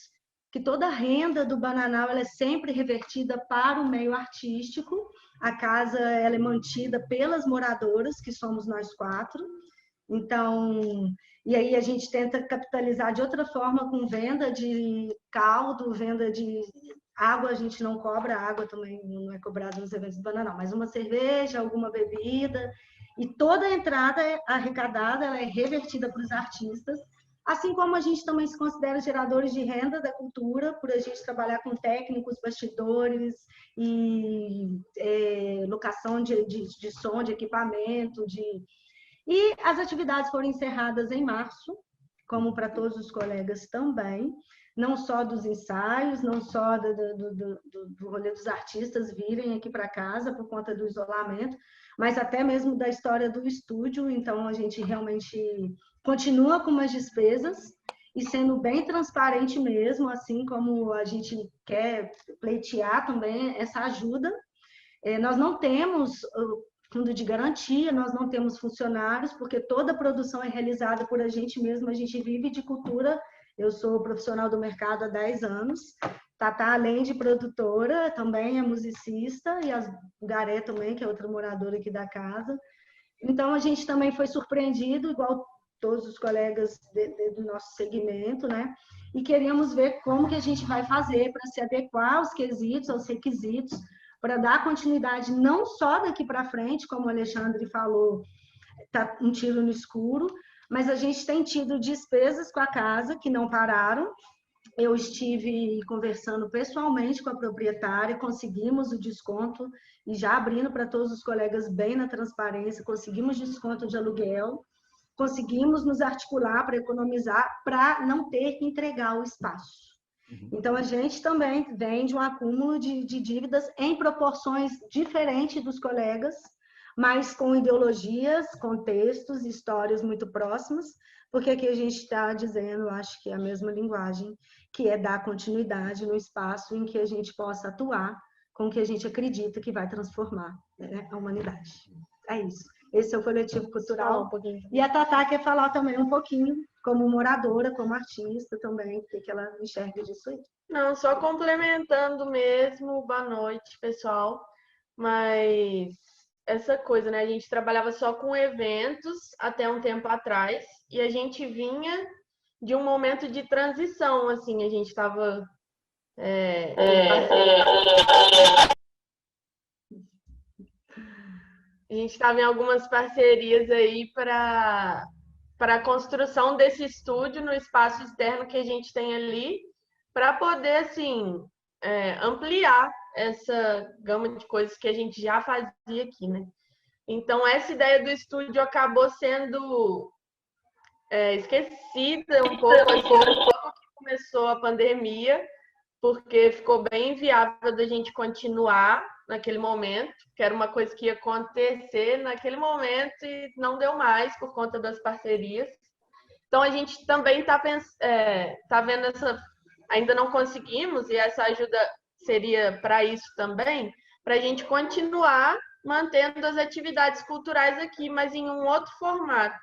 que toda a renda do Bananal ela é sempre revertida para o meio artístico. A casa ela é mantida pelas moradoras, que somos nós 4. Então, e aí a gente tenta capitalizar de outra forma com venda de caldo, venda de água, a gente não cobra, água também não é cobrada nos eventos do Bananal, mas uma cerveja, alguma bebida, e toda a entrada arrecadada ela é revertida para os artistas, assim como a gente também se considera geradores de renda da cultura, por a gente trabalhar com técnicos, bastidores e locação de som, de equipamento, E as atividades foram encerradas em março, como para todos os colegas também, não só dos ensaios, não só do rolê dos artistas virem aqui para casa por conta do isolamento, mas até mesmo da história do estúdio. Então, a gente realmente continua com umas despesas e sendo bem transparente mesmo, assim como a gente quer pleitear também essa ajuda. Nós não temos fundo de garantia, nós não temos funcionários, porque toda a produção é realizada por a gente mesmo, a gente vive de cultura. Eu sou profissional do mercado há 10 anos. Tatá, além de produtora, também é musicista, e a Garé também, que é outra moradora aqui da casa. Então, a gente também foi surpreendido, igual todos os colegas do nosso segmento, né? E queríamos ver como que a gente vai fazer para se adequar aos quesitos, aos requisitos, para dar continuidade não só daqui para frente, como o Alexandre falou, tá um tiro no escuro, mas a gente tem tido despesas com a casa que não pararam. Eu estive conversando pessoalmente com a proprietária, conseguimos o desconto, e já abrindo para todos os colegas bem na transparência, conseguimos desconto de aluguel, conseguimos nos articular para economizar, para não ter que entregar o espaço. Então, a gente também vem de um acúmulo de dívidas em proporções diferentes dos colegas, mas com ideologias, contextos, histórias muito próximas, porque aqui a gente está dizendo, acho que é a mesma linguagem, que é dar continuidade no espaço em que a gente possa atuar com o que a gente acredita que vai transformar, né, a humanidade. É isso. Esse é o coletivo cultural. E a Tatá quer falar também um pouquinho, como moradora, como artista também, o que ela enxerga disso aí. Não, só complementando mesmo, boa noite, pessoal. Mas essa coisa, né? A gente trabalhava só com eventos até um tempo atrás, e a gente vinha de um momento de transição, assim, a gente estava a gente estava em algumas parcerias aí para a construção desse estúdio no espaço externo que a gente tem ali, para poder, assim, ampliar essa gama de coisas que a gente já fazia aqui, né? Então, essa ideia do estúdio acabou sendo esquecida um pouco, assim, logo que começou a pandemia, porque ficou bem inviável da gente continuar naquele momento, que era uma coisa que ia acontecer naquele momento e não deu mais por conta das parcerias. Então, a gente também está vendo essa... Ainda não conseguimos, e essa ajuda seria para isso também, para a gente continuar mantendo as atividades culturais aqui, mas em um outro formato.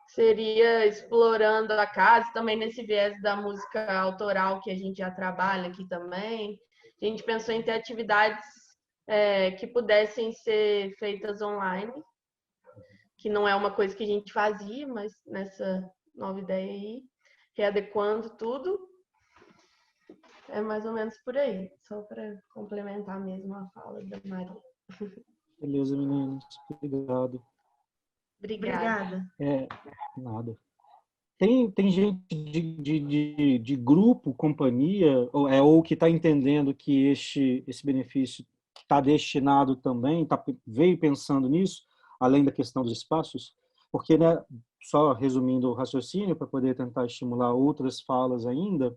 Seria explorando a casa, também nesse viés da música autoral que a gente já trabalha aqui também. a gente pensou em ter atividades que pudessem ser feitas online, que não é uma coisa que a gente fazia, mas nessa nova ideia aí, readequando tudo, é mais ou menos por aí, só para complementar mesmo a fala da Maria. Beleza, meninos. Obrigado. Obrigada. Nada. Tem gente de grupo, companhia, ou que está entendendo que esse benefício está destinado também, veio pensando nisso, além da questão dos espaços? Porque, né, só resumindo o raciocínio, para poder tentar estimular outras falas ainda,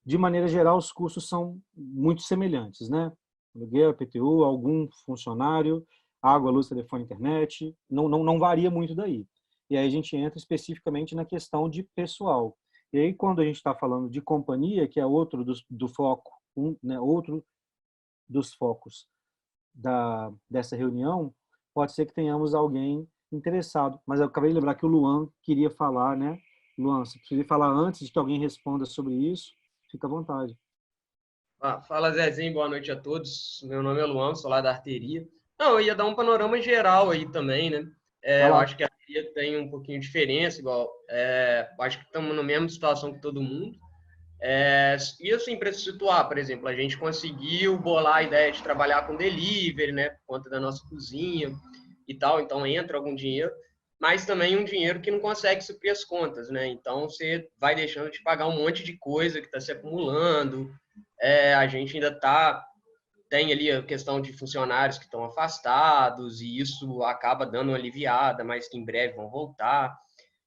de maneira geral, os custos são muito semelhantes, né? Aluguel, IPTU, algum funcionário, água, luz, telefone, internet, não varia muito daí. E aí a gente entra especificamente na questão de pessoal. E aí quando a gente está falando de companhia, que é outro do foco, né, outro dos focos dessa reunião, pode ser que tenhamos alguém interessado. Mas eu acabei de lembrar que o Luan queria falar, né? Luan, se quiser falar antes de que alguém responda sobre isso, fica à vontade. Fala, Zezinho, boa noite a todos. Meu nome é Luan, sou lá da arteria. Não, eu ia dar um panorama geral aí também, né? Eu acho que a arteria tem um pouquinho de diferença, igual. Eu acho que estamos na mesma situação que todo mundo. E assim, para se situar, por exemplo, a gente conseguiu bolar a ideia de trabalhar com delivery, né? Por conta da nossa cozinha e tal, então entra algum dinheiro, mas também um dinheiro que não consegue suprir as contas, né? Então você vai deixando de pagar um monte de coisa que está se acumulando. A gente ainda tem ali a questão de funcionários que estão afastados e isso acaba dando uma aliviada, mas que em breve vão voltar.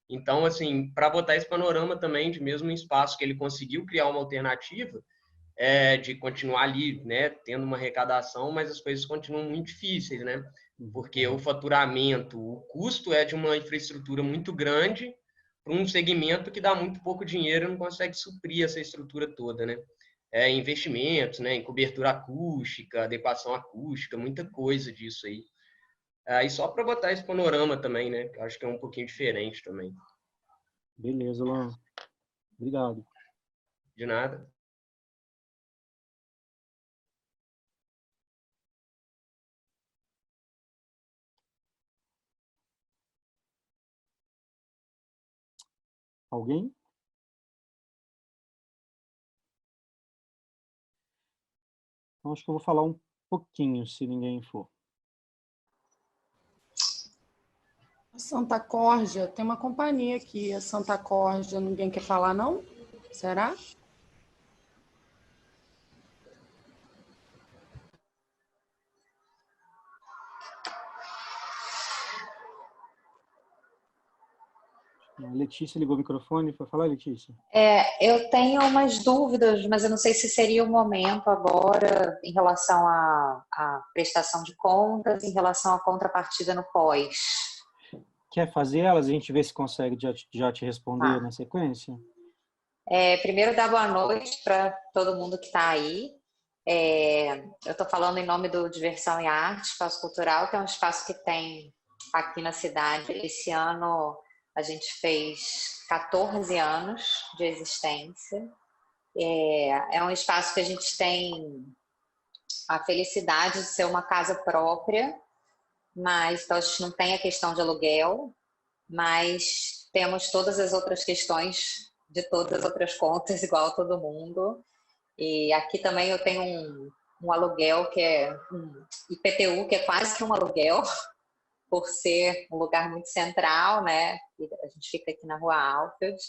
Então, assim, para botar esse panorama também de mesmo espaço que ele conseguiu criar uma alternativa de continuar ali, né, tendo uma arrecadação, mas as coisas continuam muito difíceis, né? Porque o faturamento, o custo é de uma infraestrutura muito grande para um segmento que dá muito pouco dinheiro e não consegue suprir essa estrutura toda, né? Investimentos, né, em cobertura acústica, adequação acústica, muita coisa disso aí. E só para botar esse panorama também, né, que eu acho que é um pouquinho diferente também. Beleza, Luan. Obrigado. De nada. Alguém? Então, acho que eu vou falar um pouquinho, se ninguém for. Santa Córdia, tem uma companhia aqui, a Santa Córdia, ninguém quer falar, não? Será? A Letícia ligou o microfone para falar, Letícia? Eu tenho umas dúvidas, mas eu não sei se seria o momento agora em relação à prestação de contas, em relação à contrapartida no pós. Quer fazer elas? A gente vê se consegue já te responder na sequência. Primeiro, dar boa noite para todo mundo que está aí. Eu estou falando em nome do Diversão e Arte, Espaço Cultural, que é um espaço que tem aqui na cidade. Esse ano a gente fez 14 anos de existência. É um espaço que a gente tem a felicidade de ser uma casa própria, mas então a gente não tem a questão de aluguel, mas temos todas as outras questões de todas as outras contas, igual a todo mundo. E aqui também eu tenho um aluguel que é um IPTU, que é quase que um aluguel, por ser um lugar muito central, né? A gente fica aqui na Rua Alfield.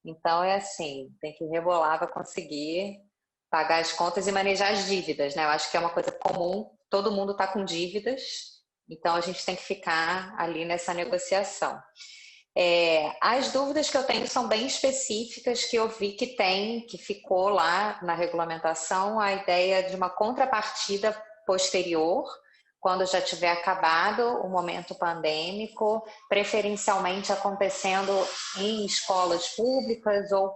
Então é assim, tem que rebolar para conseguir pagar as contas e manejar as dívidas, né? Eu acho que é uma coisa comum, todo mundo está com dívidas, então a gente tem que ficar ali nessa negociação. As dúvidas que eu tenho são bem específicas, que eu vi que ficou lá na regulamentação, a ideia de uma contrapartida posterior, quando já tiver acabado o momento pandêmico, preferencialmente acontecendo em escolas públicas ou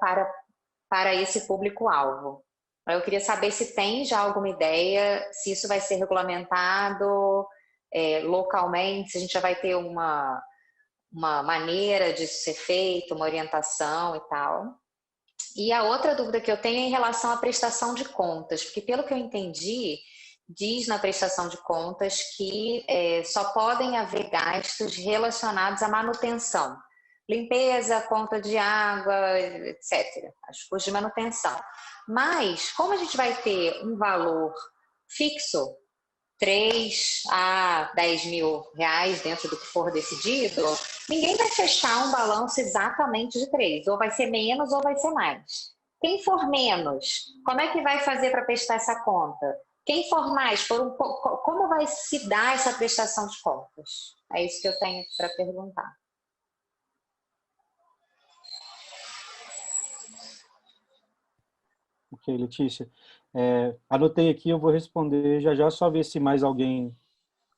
para esse público-alvo. Eu queria saber se tem já alguma ideia, se isso vai ser regulamentado localmente, se a gente já vai ter uma maneira de ser feito, uma orientação e tal. E a outra dúvida que eu tenho é em relação à prestação de contas, porque pelo que eu entendi, diz na prestação de contas que só podem haver gastos relacionados à manutenção. Limpeza, conta de água, etc. Os custos de manutenção. Mas, como a gente vai ter um valor fixo, 3 a 10 mil reais dentro do que for decidido, ninguém vai fechar um balanço exatamente de 3. Ou vai ser menos ou vai ser mais. Quem for menos, como é que vai fazer para prestar essa conta? Quem for mais, como vai se dar essa prestação de contas? É isso que eu tenho para perguntar. Ok, Letícia. Anotei aqui, eu vou responder já já, só ver se mais alguém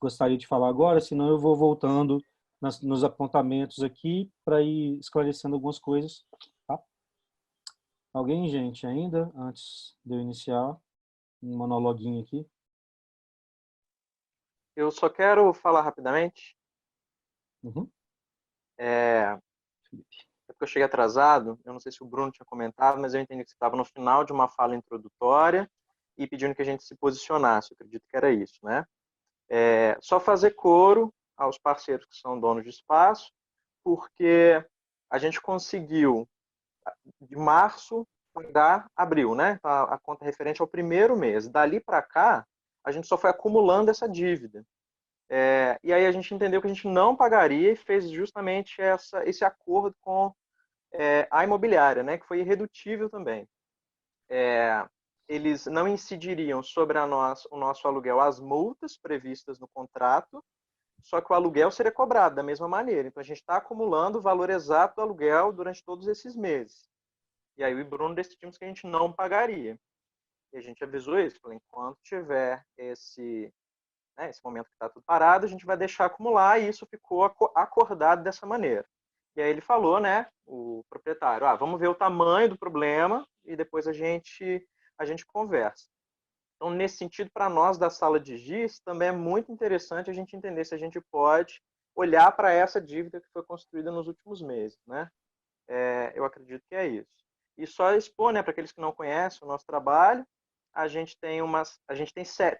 gostaria de falar agora, senão eu vou voltando nos apontamentos aqui para ir esclarecendo algumas coisas. Tá? Alguém, gente, ainda, antes de eu iniciar um monologuinho aqui? Eu só quero falar rapidamente. Uhum. Porque eu cheguei atrasado, eu não sei se o Bruno tinha comentado, mas eu entendi que você estava no final de uma fala introdutória e pedindo que a gente se posicionasse. Eu acredito que era isso, né? Só fazer coro aos parceiros que são donos de espaço, porque a gente conseguiu, de março, pagar abril, né? A conta referente ao primeiro mês. Dali para cá, a gente só foi acumulando essa dívida. E aí a gente entendeu que a gente não pagaria e fez justamente esse acordo com a imobiliária, né, que foi irredutível também. Eles não incidiriam sobre o nosso aluguel as multas previstas no contrato, só que o aluguel seria cobrado da mesma maneira. Então a gente está acumulando o valor exato do aluguel durante todos esses meses. E aí eu e o Bruno decidimos que a gente não pagaria. E a gente avisou isso, falou, enquanto tiver esse momento que está tudo parado, a gente vai deixar acumular, e isso ficou acordado dessa maneira. E aí ele falou, né, o proprietário, vamos ver o tamanho do problema e depois a gente conversa. Então, nesse sentido, para nós da sala de GIS, também é muito interessante a gente entender se a gente pode olhar para essa dívida que foi construída nos últimos meses, né? Eu acredito que é isso. E só expor, né, para aqueles que não conhecem o nosso trabalho, a gente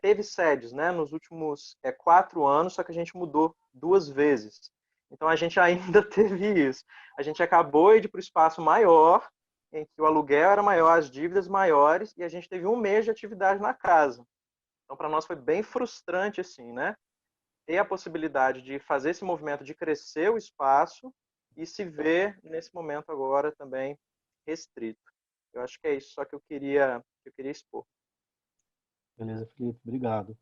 teve sedes, né, nos últimos 4 anos, só que a gente mudou 2 vezes. Então a gente ainda teve isso. A gente acabou de ir para o espaço maior, em que o aluguel era maior, as dívidas maiores, e a gente teve 1 mês de atividade na casa. Então para nós foi bem frustrante assim, né? Ter a possibilidade de fazer esse movimento de crescer o espaço e se ver nesse momento agora também restrito. Eu acho que é isso só que eu queria expor. Beleza, Felipe, obrigado.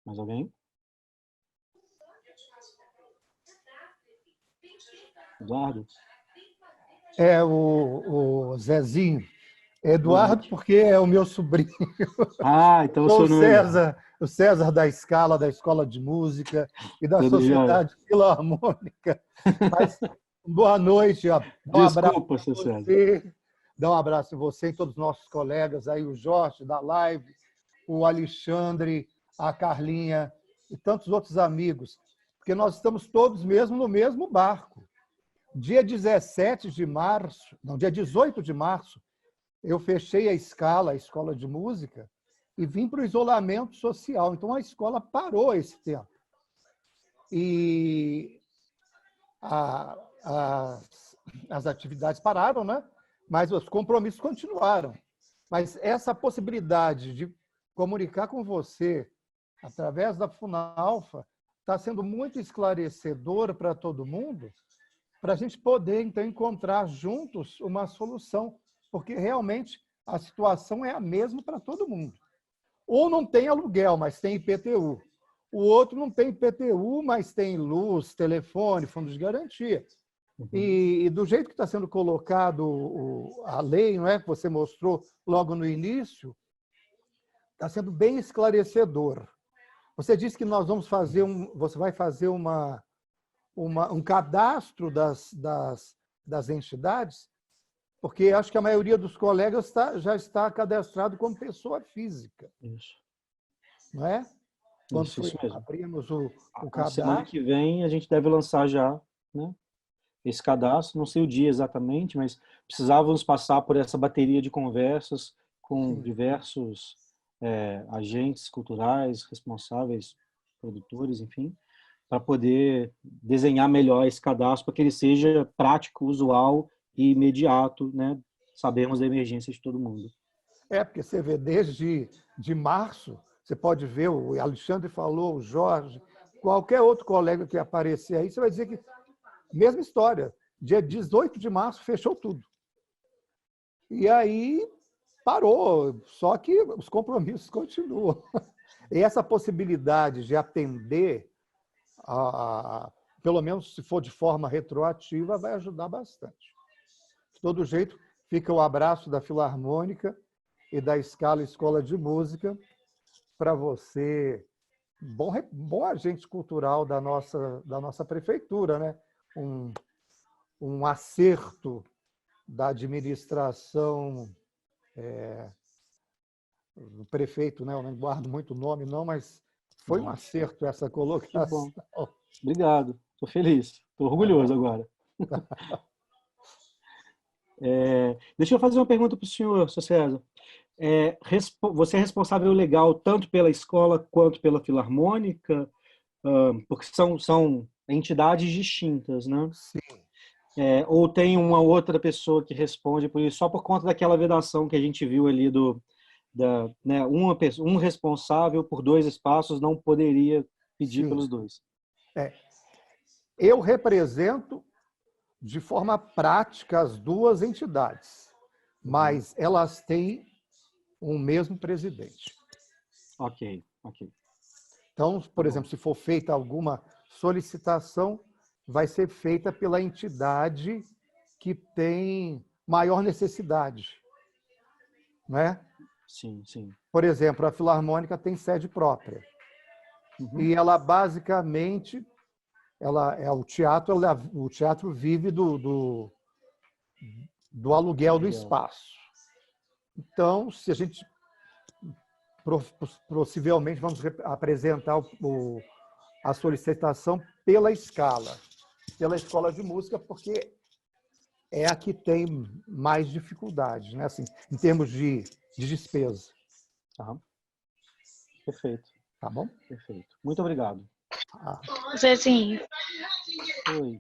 Mais alguém? Eduardo? O Zezinho. Eduardo, porque é o meu sobrinho. Então o seu nome. O César da Scala, da Escola de Música e da Sociedade Filarmônica. Mas, boa noite. Desculpa, seu César. Dá um abraço em você e todos os nossos colegas aí, o Jorge da live, o Alexandre, a Carlinha e tantos outros amigos, porque nós estamos todos mesmo no mesmo barco. Dia 18 de março, eu fechei a Scala, a Escola de Música, e vim para o isolamento social. Então, a escola parou esse tempo. E as atividades pararam, né? Mas os compromissos continuaram. Mas essa possibilidade de comunicar com você através da Funalfa está sendo muito esclarecedor para todo mundo, para a gente poder, então, encontrar juntos uma solução, porque realmente a situação é a mesma para todo mundo. Ou não tem aluguel, mas tem IPTU. O outro não tem IPTU, mas tem luz, telefone, fundo de garantia. E do jeito que está sendo colocado a lei, não é, que você mostrou logo no início, está sendo bem esclarecedor. Você disse que nós vamos fazer você vai fazer um cadastro das entidades, porque acho que a maioria dos colegas já está cadastrado como pessoa física. Isso. Não é? Quando Isso mesmo. abrimos o Na cadastro. semana que vem a gente deve lançar já, né? esse cadastro, não sei o dia exatamente, mas precisávamos passar por essa bateria de conversas com diversos agentes culturais, responsáveis, produtores, enfim, para poder desenhar melhor esse cadastro, para que ele seja prático, usual e imediato, né? Sabemos da emergência de todo mundo. Porque você vê, desde de março, você pode ver, o Alexandre falou, o Jorge, qualquer outro colega que aparecer aí, você vai dizer que, mesma história, dia 18 de março fechou tudo. E aí parou, só que os compromissos continuam. E essa possibilidade de atender, pelo menos se for de forma retroativa, vai ajudar bastante. De todo jeito, fica o abraço da Filarmônica e da Scala Escola de Música para você, bom agente cultural da nossa prefeitura, né? Um acerto da administração do prefeito, né? Eu não guardo muito o nome, não, mas foi um acerto essa colocação. Que bom. Obrigado, estou feliz, estou orgulhoso agora. Deixa eu fazer uma pergunta para o senhor, Sr. César. Você é responsável legal tanto pela escola quanto pela Filarmônica? Porque são entidades distintas, né? Sim. Ou tem uma outra pessoa que responde por isso, só por conta daquela vedação que a gente viu ali né, um responsável por 2 espaços não poderia pedir Sim. pelos 2. Eu represento de forma prática as 2 entidades, mas elas têm um mesmo presidente. Ok. Então, por exemplo, se for feita alguma solicitação, vai ser feita pela entidade que tem maior necessidade, né? Sim. Por exemplo, a Filarmônica tem sede própria. E ela basicamente, o teatro vive do aluguel do espaço. Então, se a gente possivelmente vamos apresentar a solicitação pela Scala, pela Escola de Música, porque é a que tem mais dificuldades, né? Assim, em termos de despesa. Perfeito. Tá bom? Perfeito. Muito obrigado. Zezinho. Oi.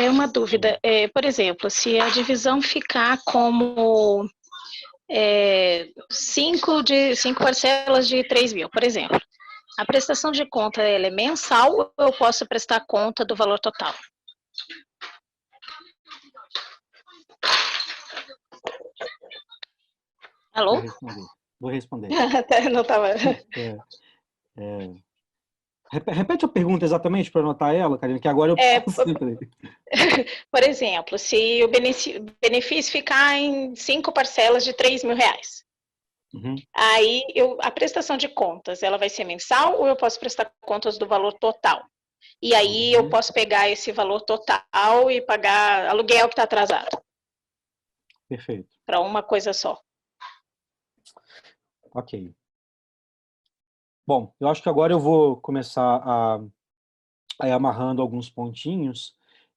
Uma dúvida. Por exemplo, se a divisão ficar como 5 parcelas de 3 mil, por exemplo, a prestação de conta ela é mensal ou eu posso prestar conta do valor total? Alô? Vou responder. Não estava... Repete a pergunta exatamente para anotar ela, Karina, que agora eu concentrei. Por exemplo, se o benefício ficar em 5 parcelas de 3 mil reais, aí a prestação de contas, ela vai ser mensal ou eu posso prestar contas do valor total? E aí eu posso pegar esse valor total e pagar aluguel que está atrasado? Perfeito. Para uma coisa só. Ok. Bom, eu acho que agora eu vou começar a ir amarrando alguns pontinhos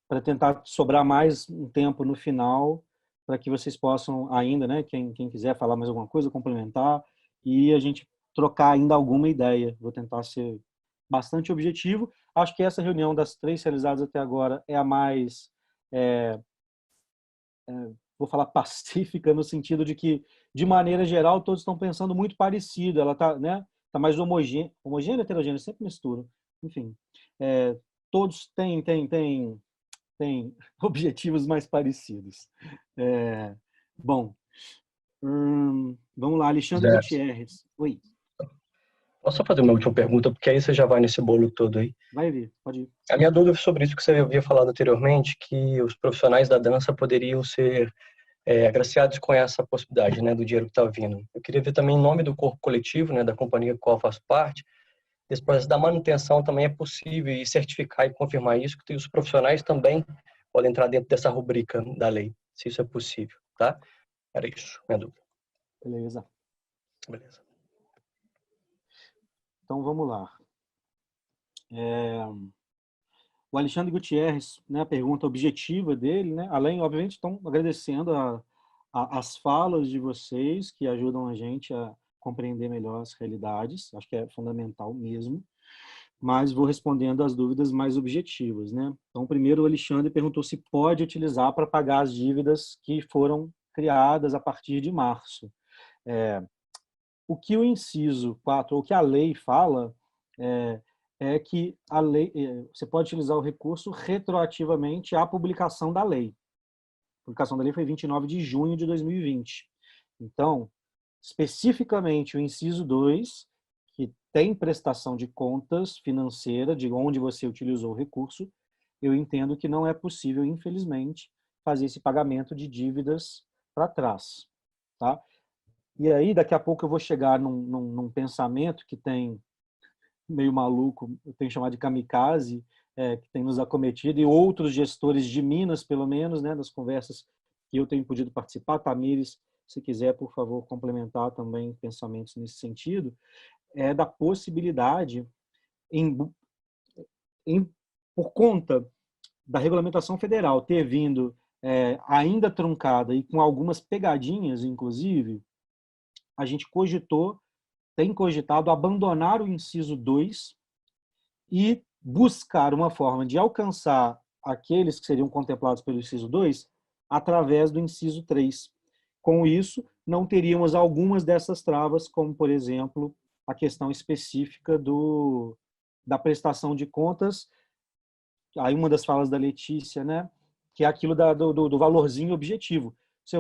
para tentar sobrar mais um tempo no final para que vocês possam ainda, né, quem quiser falar mais alguma coisa, complementar e a gente trocar ainda alguma ideia. Vou tentar ser bastante objetivo. Acho que essa reunião das 3 realizadas até agora é a mais, vou falar pacífica, no sentido de que, de maneira geral, todos estão pensando muito parecido. Ela está, né, tá mais homogênea, heterogênea, sempre mistura. Enfim, todos têm objetivos mais parecidos. Bom, vamos lá, Alexandre Gutierrez. Oi. Posso só fazer uma última pergunta, porque aí você já vai nesse bolo todo aí. Vai vir, pode ir. A minha dúvida sobre isso que você havia falado anteriormente, que os profissionais da dança poderiam ser agraciados com essa possibilidade, né, do dinheiro que está vindo. Eu queria ver também em nome do corpo coletivo, né, da companhia com qual eu faço parte, esse processo da manutenção também é possível e certificar e confirmar isso, que os profissionais também podem entrar dentro dessa rubrica da lei, se isso é possível, tá? Era isso, minha dúvida. Beleza. Beleza. Então, vamos lá. O Alexandre Gutierrez, né, a pergunta objetiva dele, né, além, obviamente, estão agradecendo as falas de vocês, que ajudam a gente a compreender melhor as realidades, acho que é fundamental mesmo, mas vou respondendo as dúvidas mais objetivas, né? Então, primeiro o Alexandre perguntou se pode utilizar para pagar as dívidas que foram criadas a partir de março. O que o inciso 4, ou que a lei fala, é que a lei, você pode utilizar o recurso retroativamente à publicação da lei. A publicação da lei foi 29 de junho de 2020. Então, especificamente o inciso 2, que tem prestação de contas financeira, de onde você utilizou o recurso, eu entendo que não é possível, infelizmente, fazer esse pagamento de dívidas para trás. Tá? E aí, daqui a pouco eu vou chegar num pensamento que tem meio maluco, eu tenho chamado de kamikaze, que tem nos acometido, e outros gestores de Minas, pelo menos, né, das conversas que eu tenho podido participar. Tamires, se quiser, por favor, complementar também pensamentos nesse sentido, é da possibilidade, por conta da regulamentação federal ter vindo ainda truncada e com algumas pegadinhas, inclusive, a gente tem cogitado abandonar o inciso 2 e buscar uma forma de alcançar aqueles que seriam contemplados pelo inciso 2 através do inciso 3. Com isso, não teríamos algumas dessas travas, como, por exemplo, a questão específica da prestação de contas. Aí uma das falas da Letícia, né, que é aquilo do valorzinho objetivo.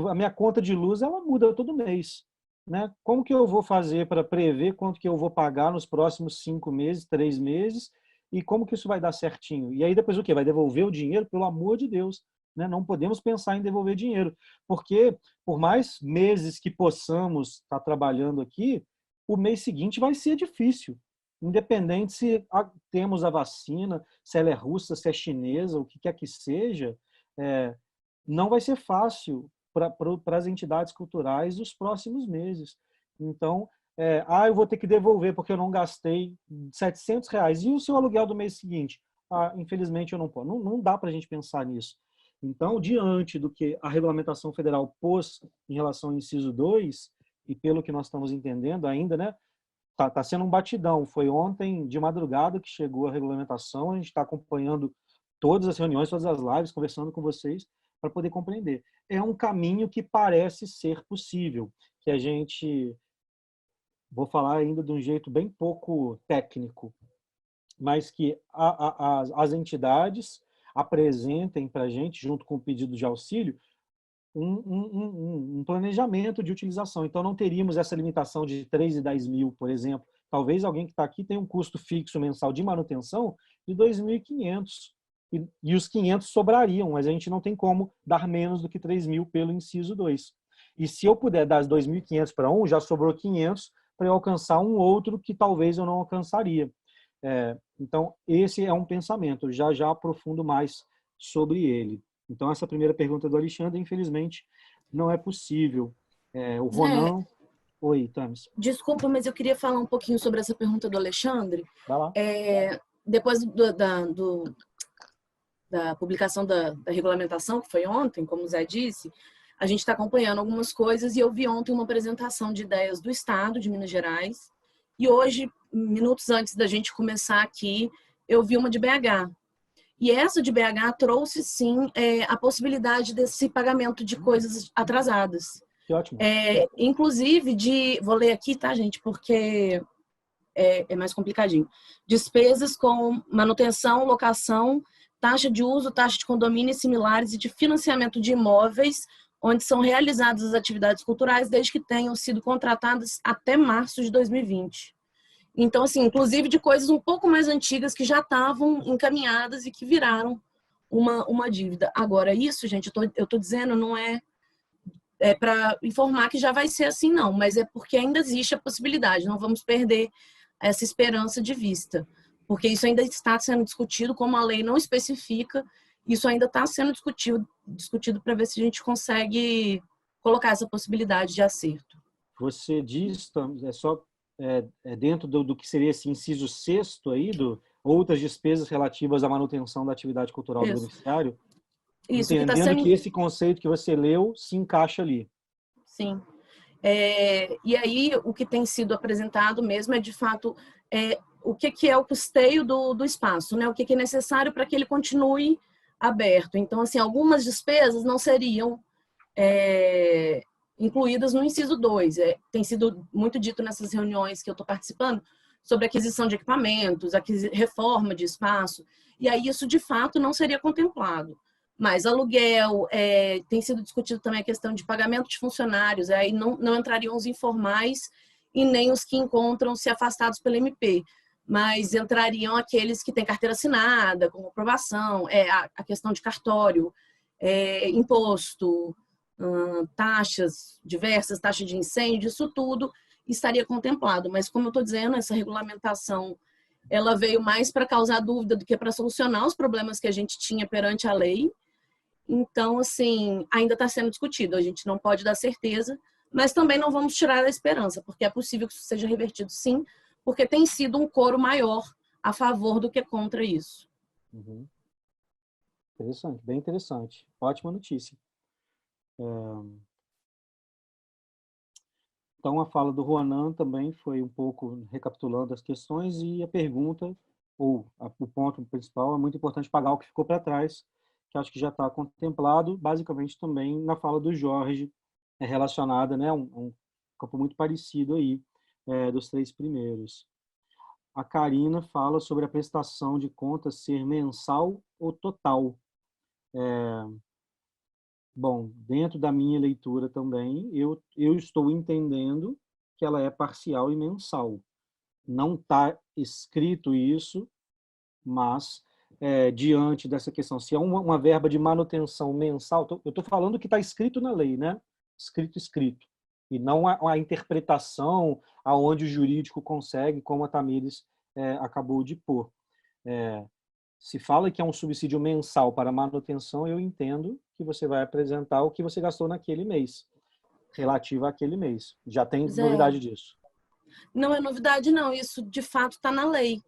A minha conta de luz, ela muda todo mês. Né? Como que eu vou fazer para prever quanto que eu vou pagar nos próximos 5 meses, 3 meses, e como que isso vai dar certinho? E aí depois o quê? Vai devolver o dinheiro? Pelo amor de Deus. Né? Não podemos pensar em devolver dinheiro, porque por mais meses que possamos estar trabalhando aqui, o mês seguinte vai ser difícil. Independente se temos a vacina, se ela é russa, se é chinesa, o que quer que seja, não vai ser fácil para as entidades culturais dos próximos meses. Então, eu vou ter que devolver porque eu não gastei R$700. E o seu aluguel do mês seguinte? Infelizmente, eu não posso. Não dá para a gente pensar nisso. Então, diante do que a regulamentação federal pôs em relação ao inciso 2, e pelo que nós estamos entendendo ainda, né, tá sendo um batidão. Foi ontem, de madrugada, que chegou a regulamentação. A gente está acompanhando todas as reuniões, todas as lives, conversando com vocês, para poder compreender. É um caminho que parece ser possível, que a gente, vou falar ainda de um jeito bem pouco técnico, mas que as entidades apresentem para a gente, junto com o pedido de auxílio, um planejamento de utilização. Então, não teríamos essa limitação de 3 e 10 mil, por exemplo. Talvez alguém que está aqui tenha um custo fixo mensal de manutenção de 2.500. E os 500 sobrariam, mas a gente não tem como dar menos do que 3 mil pelo inciso 2. E se eu puder dar 2.500 para um, já sobrou 500 para eu alcançar um outro que talvez eu não alcançaria. Então, esse é um pensamento. Já aprofundo mais sobre ele. Então, essa primeira pergunta do Alexandre, infelizmente, não é possível. O Ronan... Oi, Tamis. Desculpa, mas eu queria falar um pouquinho sobre essa pergunta do Alexandre. Vai lá. Depois da publicação da regulamentação, que foi ontem, como o Zé disse, a gente está acompanhando algumas coisas e eu vi ontem uma apresentação de ideias do Estado de Minas Gerais e hoje, minutos antes da gente começar aqui, eu vi uma de BH. E essa de BH trouxe, sim, a possibilidade desse pagamento de coisas atrasadas. Que ótimo. Inclusive, vou ler aqui, tá, gente, porque é mais complicadinho. Despesas com manutenção, locação, taxa de uso, taxa de condomínio e similares e de financiamento de imóveis, onde são realizadas as atividades culturais desde que tenham sido contratadas até março de 2020. Então, assim, inclusive de coisas um pouco mais antigas que já estavam encaminhadas e que viraram uma dívida. Agora, isso, gente, eu tô dizendo, não é para informar que já vai ser assim, não, mas é porque ainda existe a possibilidade, não vamos perder essa esperança de vista. Porque isso ainda está sendo discutido, como a lei não especifica, isso ainda está sendo discutido para ver se a gente consegue colocar essa possibilidade de acerto. Você diz, dentro do que seria esse inciso 6º aí, outras despesas relativas à manutenção da atividade cultural do Isso. beneficiário, Isso, que tá entendendo sendo... que esse conceito que você leu se encaixa ali. Sim. E aí, o que tem sido apresentado mesmo é, de fato, o que é o custeio do espaço, né? O que é necessário para que ele continue aberto. Então, assim, algumas despesas não seriam incluídas no inciso 2. Tem sido muito dito nessas reuniões que eu estou participando sobre aquisição de equipamentos, reforma de espaço, e aí isso, de fato, não seria contemplado. Mas aluguel, tem sido discutido também a questão de pagamento de funcionários, aí não entrariam os informais e nem os que encontram-se afastados pelo MP, mas entrariam aqueles que têm carteira assinada, com aprovação, a questão de cartório, imposto, taxas diversas, taxa de incêndio, isso tudo estaria contemplado. Mas, como eu estou dizendo, essa regulamentação ela veio mais para causar dúvida do que para solucionar os problemas que a gente tinha perante a lei. Então, assim, ainda está sendo discutido. A gente não pode dar certeza, mas também não vamos tirar a esperança, porque é possível que isso seja revertido, sim, porque tem sido um coro maior a favor do que contra isso. Uhum. Interessante, bem interessante. Ótima notícia. Então, a fala do Ronan também foi um pouco recapitulando as questões, e a pergunta, ou o ponto principal, é muito importante pagar o que ficou para trás, que acho que já está contemplado, basicamente também na fala do Jorge, relacionada, né, a um campo muito parecido aí, dos 3 primeiros. A Karina fala sobre a prestação de contas ser mensal ou total. Bom, dentro da minha leitura também, eu estou entendendo que ela é parcial e mensal. Não está escrito isso, mas diante dessa questão, se é uma verba de manutenção mensal, eu estou falando que está escrito na lei, né? Escrito. E não a interpretação aonde o jurídico consegue, como a Tamires acabou de pôr. Se fala que é um subsídio mensal para manutenção, eu entendo que você vai apresentar o que você gastou naquele mês, relativo àquele mês. Já tem novidade disso? Não é novidade, não. Isso, de fato, está na lei.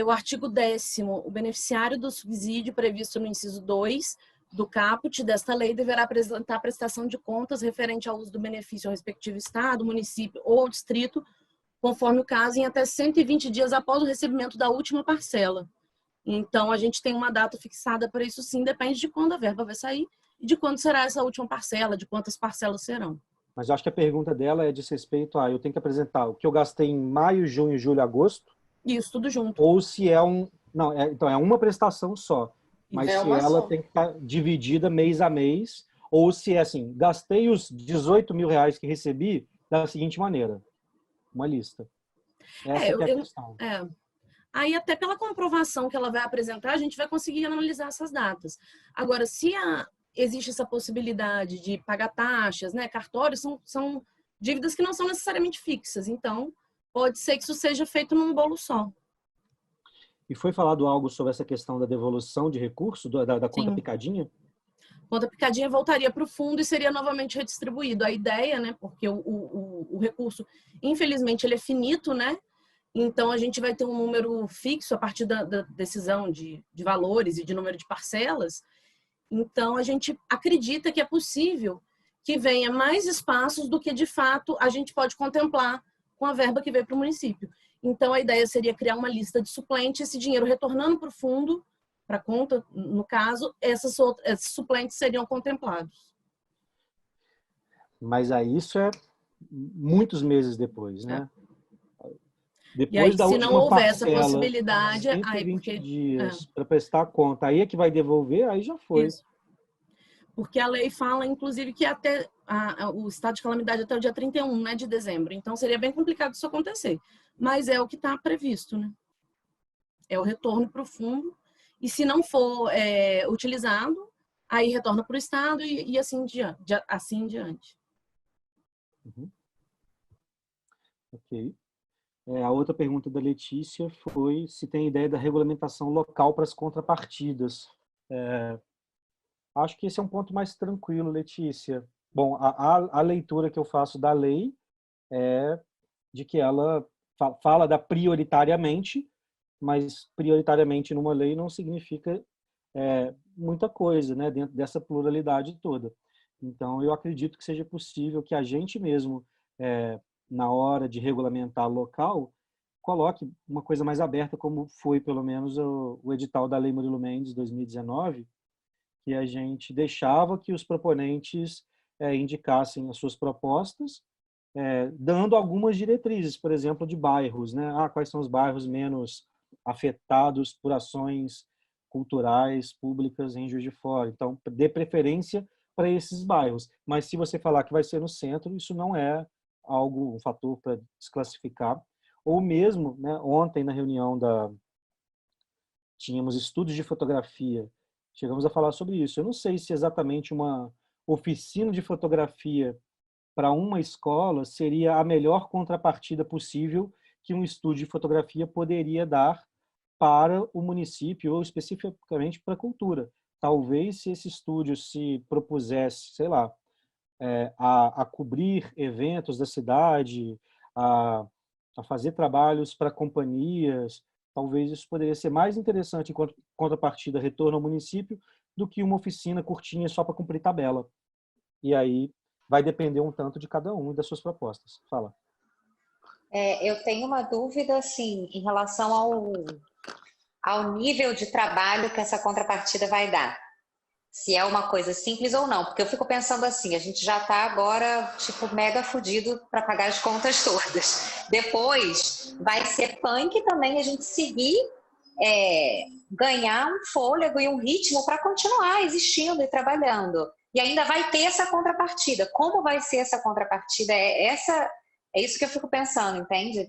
O artigo 10º, o beneficiário do subsídio previsto no inciso 2 do caput desta lei deverá apresentar a prestação de contas referente ao uso do benefício ao respectivo estado, município ou distrito, conforme o caso, em até 120 dias após o recebimento da última parcela. Então, a gente tem uma data fixada para isso, sim, depende de quando a verba vai sair e de quando será essa última parcela, de quantas parcelas serão. Mas eu acho que a pergunta dela diz respeito a eu tenho que apresentar o que eu gastei em maio, junho, julho, agosto? Isso, tudo junto. Ou se é não, então é uma prestação só. Mas se ela tem que estar dividida mês a mês, ou se é assim, gastei os 18 mil reais que recebi da seguinte maneira. Uma lista. Essa que é a questão. Aí, até pela comprovação que ela vai apresentar, a gente vai conseguir analisar essas datas. Agora, se existe essa possibilidade de pagar taxas, né, cartórios, são dívidas que não são necessariamente fixas. Então, pode ser que isso seja feito num bolo só. E foi falado algo sobre essa questão da devolução de recurso, da conta picadinha? Conta picadinha voltaria para o fundo e seria novamente redistribuído. A ideia, né, porque o recurso, infelizmente, ele é finito, né? Então, a gente vai ter um número fixo a partir da decisão de valores e de número de parcelas. Então, a gente acredita que é possível que venha mais espaços do que, de fato, a gente pode contemplar com a verba que veio para o município. Então, a ideia seria criar uma lista de suplentes, esse dinheiro retornando para o fundo, para a conta, no caso, esses suplentes seriam contemplados. Mas aí isso é muitos meses depois, né? Depois e aí, da se última não houver parcela, essa possibilidade... 120 dias para prestar conta, aí é que vai devolver, aí já foi. Isso. Porque a lei fala, inclusive, que até o estado de calamidade até o dia 31, né, de dezembro. Então, seria bem complicado isso acontecer. Mas é o que está previsto, né? É o retorno para o fundo. E se não for utilizado, aí retorna para o estado e assim em diante. Uhum. Ok. A outra pergunta da Letícia foi se tem ideia da regulamentação local para as contrapartidas. Acho que esse é um ponto mais tranquilo, Letícia. Bom, a leitura que eu faço da lei é de que ela fala da prioritariamente, mas prioritariamente numa lei não significa muita coisa, né, dentro dessa pluralidade toda. Então, eu acredito que seja possível que a gente mesmo, na hora de regulamentar local, coloque uma coisa mais aberta, como foi, pelo menos, o edital da Lei Murilo Mendes, 2019, que a gente deixava que os proponentes indicassem as suas propostas, dando algumas diretrizes, por exemplo, de bairros, né? Quais são os bairros menos afetados por ações culturais públicas em Juiz de Fora. Então, dê preferência para esses bairros. Mas se você falar que vai ser no centro, isso não é um fator para desclassificar. Ou mesmo, né, ontem na reunião tínhamos estudos de fotografia, chegamos a falar sobre isso. Eu não sei se exatamente uma oficina de fotografia para uma escola seria a melhor contrapartida possível que um estúdio de fotografia poderia dar para o município ou especificamente para a cultura. Talvez se esse estúdio se propusesse, sei lá, a cobrir eventos da cidade, a fazer trabalhos para companhias, talvez isso poderia ser mais interessante em contrapartida retorno ao município do que uma oficina curtinha só para cumprir tabela. E aí vai depender um tanto de cada um e das suas propostas. Fala. Eu tenho uma dúvida, assim, em relação ao nível de trabalho que essa contrapartida vai dar. Se é uma coisa simples ou não. Porque eu fico pensando assim, a gente já está agora, tipo, mega fudido para pagar as contas todas. Depois vai ser punk também a gente seguir, ganhar um fôlego e um ritmo para continuar existindo e trabalhando. E ainda vai ter essa contrapartida. Como vai ser essa contrapartida? É isso que eu fico pensando, entende?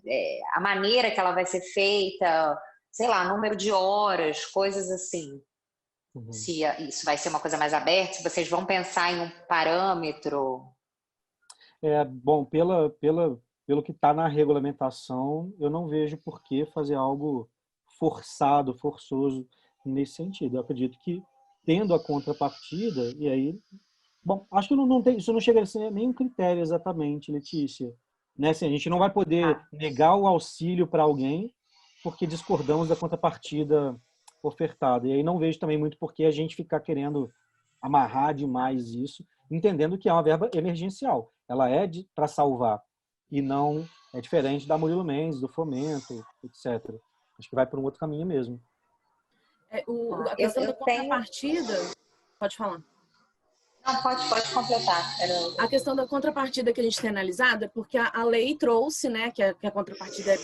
A maneira que ela vai ser feita, sei lá, número de horas, coisas assim. Uhum. Se isso vai ser uma coisa mais aberta, se vocês vão pensar em um parâmetro. Bom, pelo que está na regulamentação, eu não vejo por que fazer algo forçoso nesse sentido. Eu acredito que, tendo a contrapartida, e aí... Bom, acho que isso não chega a ser nem um critério exatamente, Letícia. Né? Assim, a gente não vai poder negar o auxílio para alguém porque discordamos da contrapartida ofertada. E aí não vejo também muito por que a gente ficar querendo amarrar demais isso, entendendo que é uma verba emergencial. Ela é para salvar e não é diferente da Murilo Mendes, do Fomento, etc. Acho que vai por um outro caminho mesmo. A questão da contrapartida... Pode falar. Não, pode completar. A questão da contrapartida que a gente tem analisado é porque a lei trouxe, né, que a contrapartida é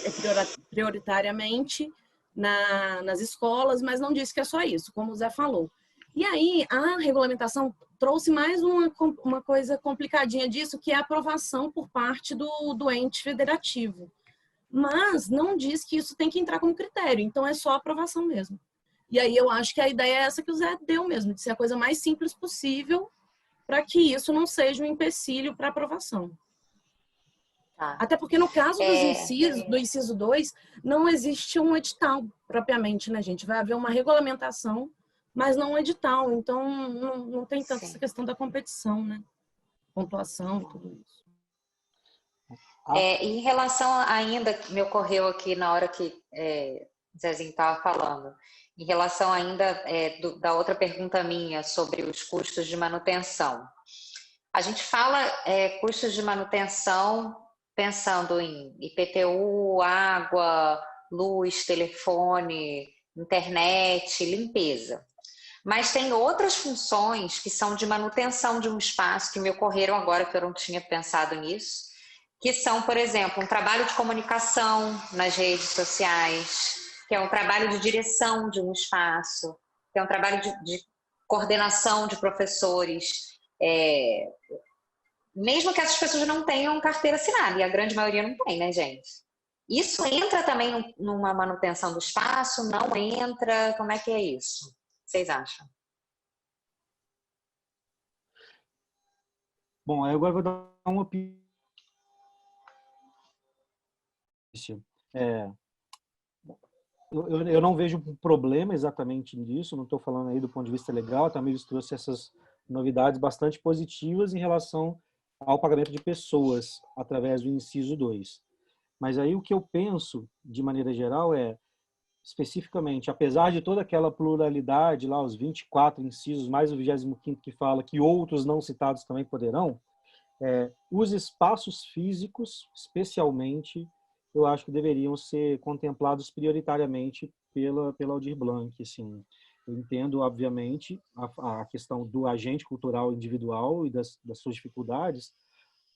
prioritariamente nas escolas, mas não disse que é só isso, como o Zé falou. E aí, a regulamentação trouxe mais uma coisa complicadinha disso, que é a aprovação por parte do ente federativo. Mas não diz que isso tem que entrar como critério, então é só aprovação mesmo. E aí eu acho que a ideia é essa que o Zé deu mesmo, de ser a coisa mais simples possível, para que isso não seja um empecilho para aprovação. Até porque no caso do inciso 2, não existe um edital propriamente, né, gente? Vai haver uma regulamentação, mas não um edital. Então, não tem tanta essa questão da competição, né? Pontuação e tudo isso. Em relação ainda, me ocorreu aqui na hora que o Zezinho estava falando, em relação ainda da outra pergunta minha sobre os custos de manutenção. A gente fala custos de manutenção pensando em IPTU, água, luz, telefone, internet, limpeza. Mas tem outras funções que são de manutenção de um espaço que me ocorreram agora que eu não tinha pensado nisso, que são, por exemplo, um trabalho de comunicação nas redes sociais, que é um trabalho de direção de um espaço, que é um trabalho de coordenação de professores, mesmo que essas pessoas não tenham carteira assinada, e a grande maioria não tem, né, gente? Isso entra também numa manutenção do espaço? Não entra? Como é que é isso? Vocês acham? Bom, aí agora eu vou dar uma opinião. Eu não vejo um problema exatamente nisso, não estou falando aí do ponto de vista legal, a Tamires trouxe essas novidades bastante positivas em relação ao pagamento de pessoas através do inciso 2. Mas aí o que eu penso, de maneira geral, especificamente, apesar de toda aquela pluralidade, lá os 24 incisos, mais o 25º que fala que outros não citados também poderão, os espaços físicos, especialmente, eu acho que deveriam ser contemplados prioritariamente pela Aldir Blanc. Assim. Eu entendo, obviamente, a questão do agente cultural individual e das suas dificuldades,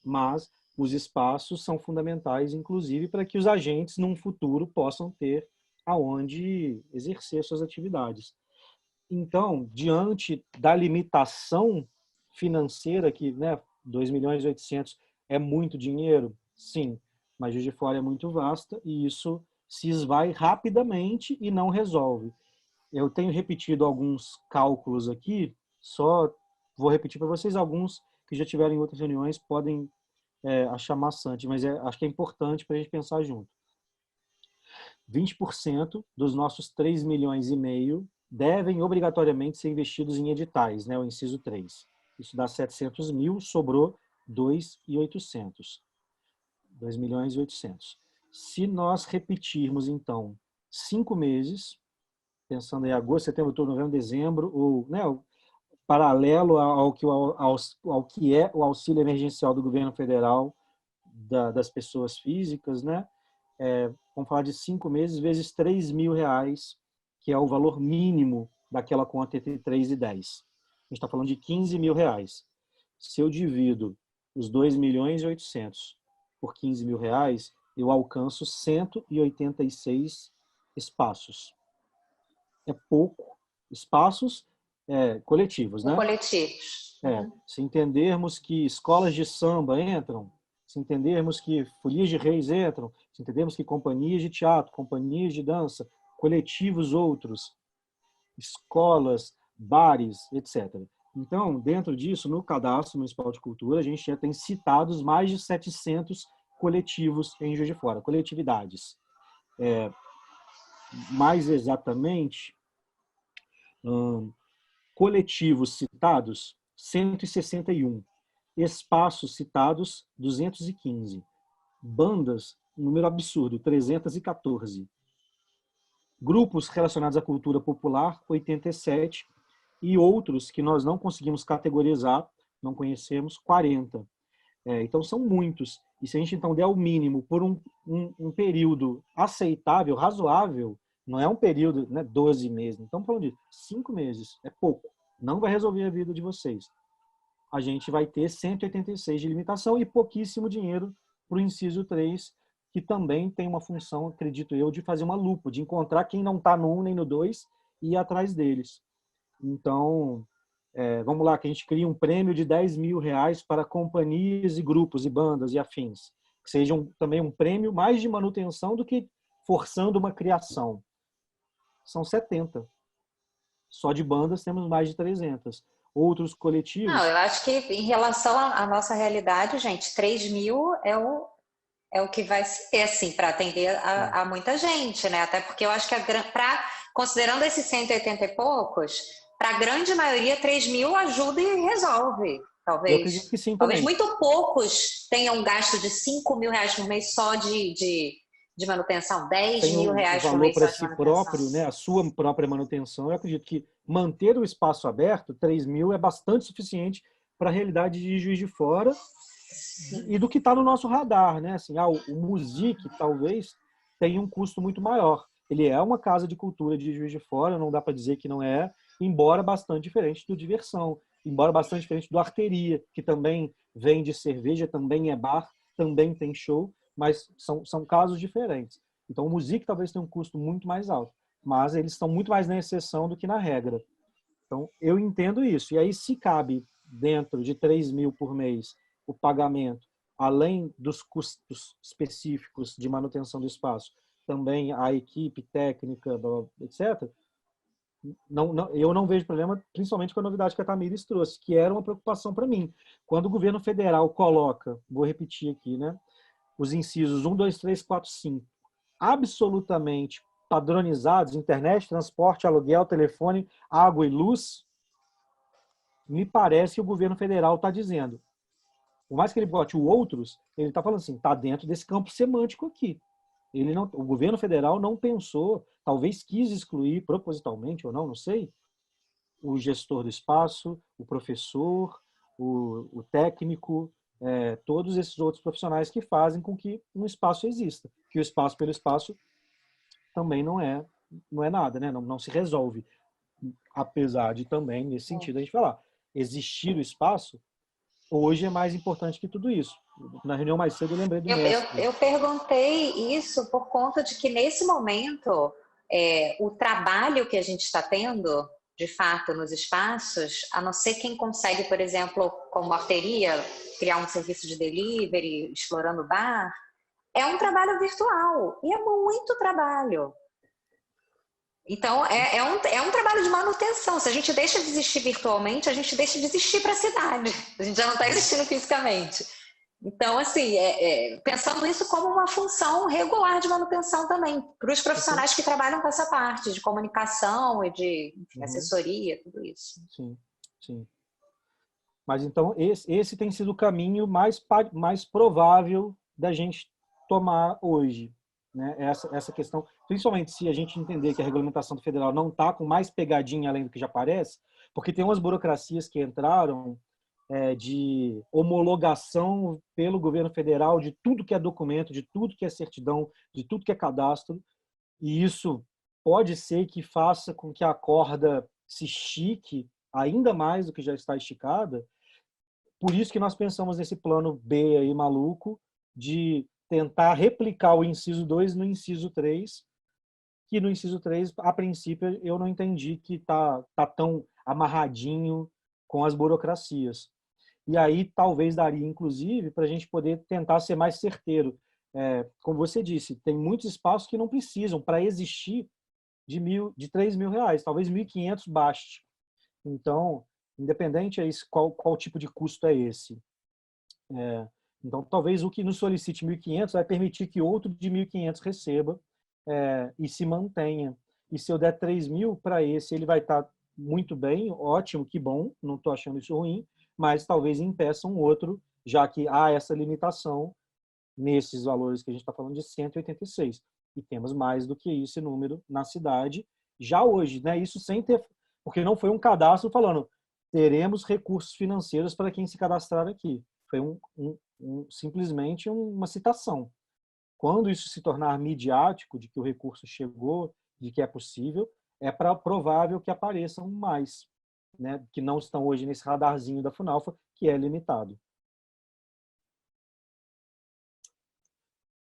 mas os espaços são fundamentais, inclusive, para que os agentes, num futuro, possam ter aonde exercer suas atividades. Então, diante da limitação financeira, que 2.800.000 é muito dinheiro, sim, mas Juiz de Fora é muito vasta e isso se esvai rapidamente e não resolve. Eu tenho repetido alguns cálculos aqui, só vou repetir para vocês, alguns que já tiveram em outras reuniões podem achar maçante, mas acho que é importante para a gente pensar junto. 20% dos nossos 3,5 milhões devem obrigatoriamente ser investidos em editais, o inciso 3. Isso dá 700 mil, sobrou 2.800. 2.800.000. Se nós repetirmos, então, 5 meses, pensando em agosto, setembro, outubro, novembro, dezembro, ou paralelo ao que é o auxílio emergencial do governo federal das pessoas físicas, vamos falar de 5 meses vezes R$3.000, que é o valor mínimo daquela conta entre 3 e 10. A gente está falando de R$15.000. Se eu divido os 2.800.000 por R$15.000, eu alcanço 186 espaços. É pouco. Espaços coletivos, né? Coletivos. Se entendermos que escolas de samba entram, se entendermos que folias de reis entram, se entendermos que companhias de teatro, companhias de dança, coletivos outros, escolas, bares, etc. Então, dentro disso, no Cadastro Municipal de Cultura, a gente já tem citados mais de 700 coletivos em Juiz de Fora, coletividades. Mais exatamente, coletivos citados, 161. Espaços citados, 215. Bandas, número absurdo, 314. Grupos relacionados à cultura popular, 87. E outros que nós não conseguimos categorizar, não conhecemos, 40. Então, são muitos. E se a gente, então, der o mínimo por um período aceitável, razoável, não é um período, 12 meses. Então, estamos falando de 5 meses. É pouco. Não vai resolver a vida de vocês. A gente vai ter 186 de limitação e pouquíssimo dinheiro para o inciso 3, que também tem uma função, acredito eu, de fazer uma lupa, de encontrar quem não está no 1 nem no 2 e ir atrás deles. Então, vamos lá, que a gente cria um prêmio de R$10.000 para companhias e grupos e bandas e afins, que sejam também um prêmio mais de manutenção do que forçando uma criação. São 70. Só de bandas temos mais de 300. Outros coletivos... Não, eu acho que em relação à nossa realidade, gente, 3.000 é o que vai ser, assim, para atender a muita gente, né? Até porque eu acho que, considerando esses 180 e poucos, para a grande maioria, 3.000 ajuda e resolve, talvez. Eu acredito que sim, talvez também. muito poucos tenham um gasto de R$5.000 por mês só de manutenção, R$10.000 por mês só de manutenção. Próprio, né? A sua própria manutenção. Eu acredito que manter o espaço aberto, 3.000 é bastante suficiente para a realidade de Juiz de Fora. Sim. E do que está no nosso radar, né? Assim, o Music talvez tenha um custo muito maior. Ele é uma casa de cultura de Juiz de Fora, não dá para dizer que não é, embora bastante diferente do Diversão, embora bastante diferente do Arteria, que também vende cerveja, também é bar, também tem show, mas são casos diferentes. Então, o Music talvez tenha um custo muito mais alto, mas eles estão muito mais na exceção do que na regra. Então, eu entendo isso. E aí, se cabe dentro de 3.000 por mês o pagamento, além dos custos específicos de manutenção do espaço, também a equipe técnica, etc., eu não vejo problema, principalmente com a novidade que a Tamires trouxe, que era uma preocupação para mim. Quando o governo federal coloca, vou repetir aqui, né, os incisos 1, 2, 3, 4, 5, absolutamente padronizados, internet, transporte, aluguel, telefone, água e luz, me parece que o governo federal está dizendo, por mais que ele bote o outros, ele está falando assim, está dentro desse campo semântico aqui. O governo federal não pensou, talvez quis excluir propositalmente ou não, não sei, o gestor do espaço, o professor, o técnico, todos esses outros profissionais que fazem com que um espaço exista. Que o espaço pelo espaço também não é nada, né? Não se resolve. Apesar de também, nesse sentido, a gente falar, existir o espaço, hoje é mais importante que tudo isso. Na reunião mais cedo eu lembrei do mestre. Eu perguntei isso por conta de que, nesse momento, o trabalho que a gente está tendo, de fato, nos espaços, a não ser quem consegue, por exemplo, como arteria, criar um serviço de delivery, explorando o bar, é um trabalho virtual. E é muito trabalho. Então, é um trabalho de manutenção. Se a gente deixa de existir virtualmente, a gente deixa de existir para a cidade. A gente já não está existindo fisicamente. Então, assim, pensando isso como uma função regular de manutenção também, para os profissionais que trabalham com essa parte de comunicação e de assessoria, tudo isso. Sim, sim. Mas, então, esse tem sido o caminho mais provável da gente tomar hoje. Né? Essa questão, principalmente se a gente entender que a regulamentação do federal não está com mais pegadinha além do que já parece, porque tem umas burocracias que entraram de homologação pelo governo federal de tudo que é documento, de tudo que é certidão, de tudo que é cadastro, e isso pode ser que faça com que a corda se estique ainda mais do que já está esticada. Por isso que nós pensamos nesse plano B aí maluco de tentar replicar o inciso 2 no inciso 3, que no inciso 3, a princípio, eu não entendi que tá tão amarradinho com as burocracias. E aí talvez daria, inclusive, para a gente poder tentar ser mais certeiro. Como você disse, tem muitos espaços que não precisam, para existir, de R$3.000, talvez R$1.500 baste. Então, independente qual tipo de custo é esse. Então, talvez o que nos solicite 1.500 vai permitir que outro de 1.500 receba e se mantenha. E se eu der 3.000 para esse, ele vai estar muito bem, ótimo, que bom, não estou achando isso ruim, mas talvez impeça um outro, já que há essa limitação nesses valores que a gente está falando de 186. E temos mais do que esse número na cidade, já hoje, né? Isso sem ter... Porque não foi um cadastro falando teremos recursos financeiros para quem se cadastrar aqui. Foi simplesmente uma citação. Quando isso se tornar midiático, de que o recurso chegou, de que é possível, é provável que apareçam mais, né, que não estão hoje nesse radarzinho da Funalfa, que é limitado.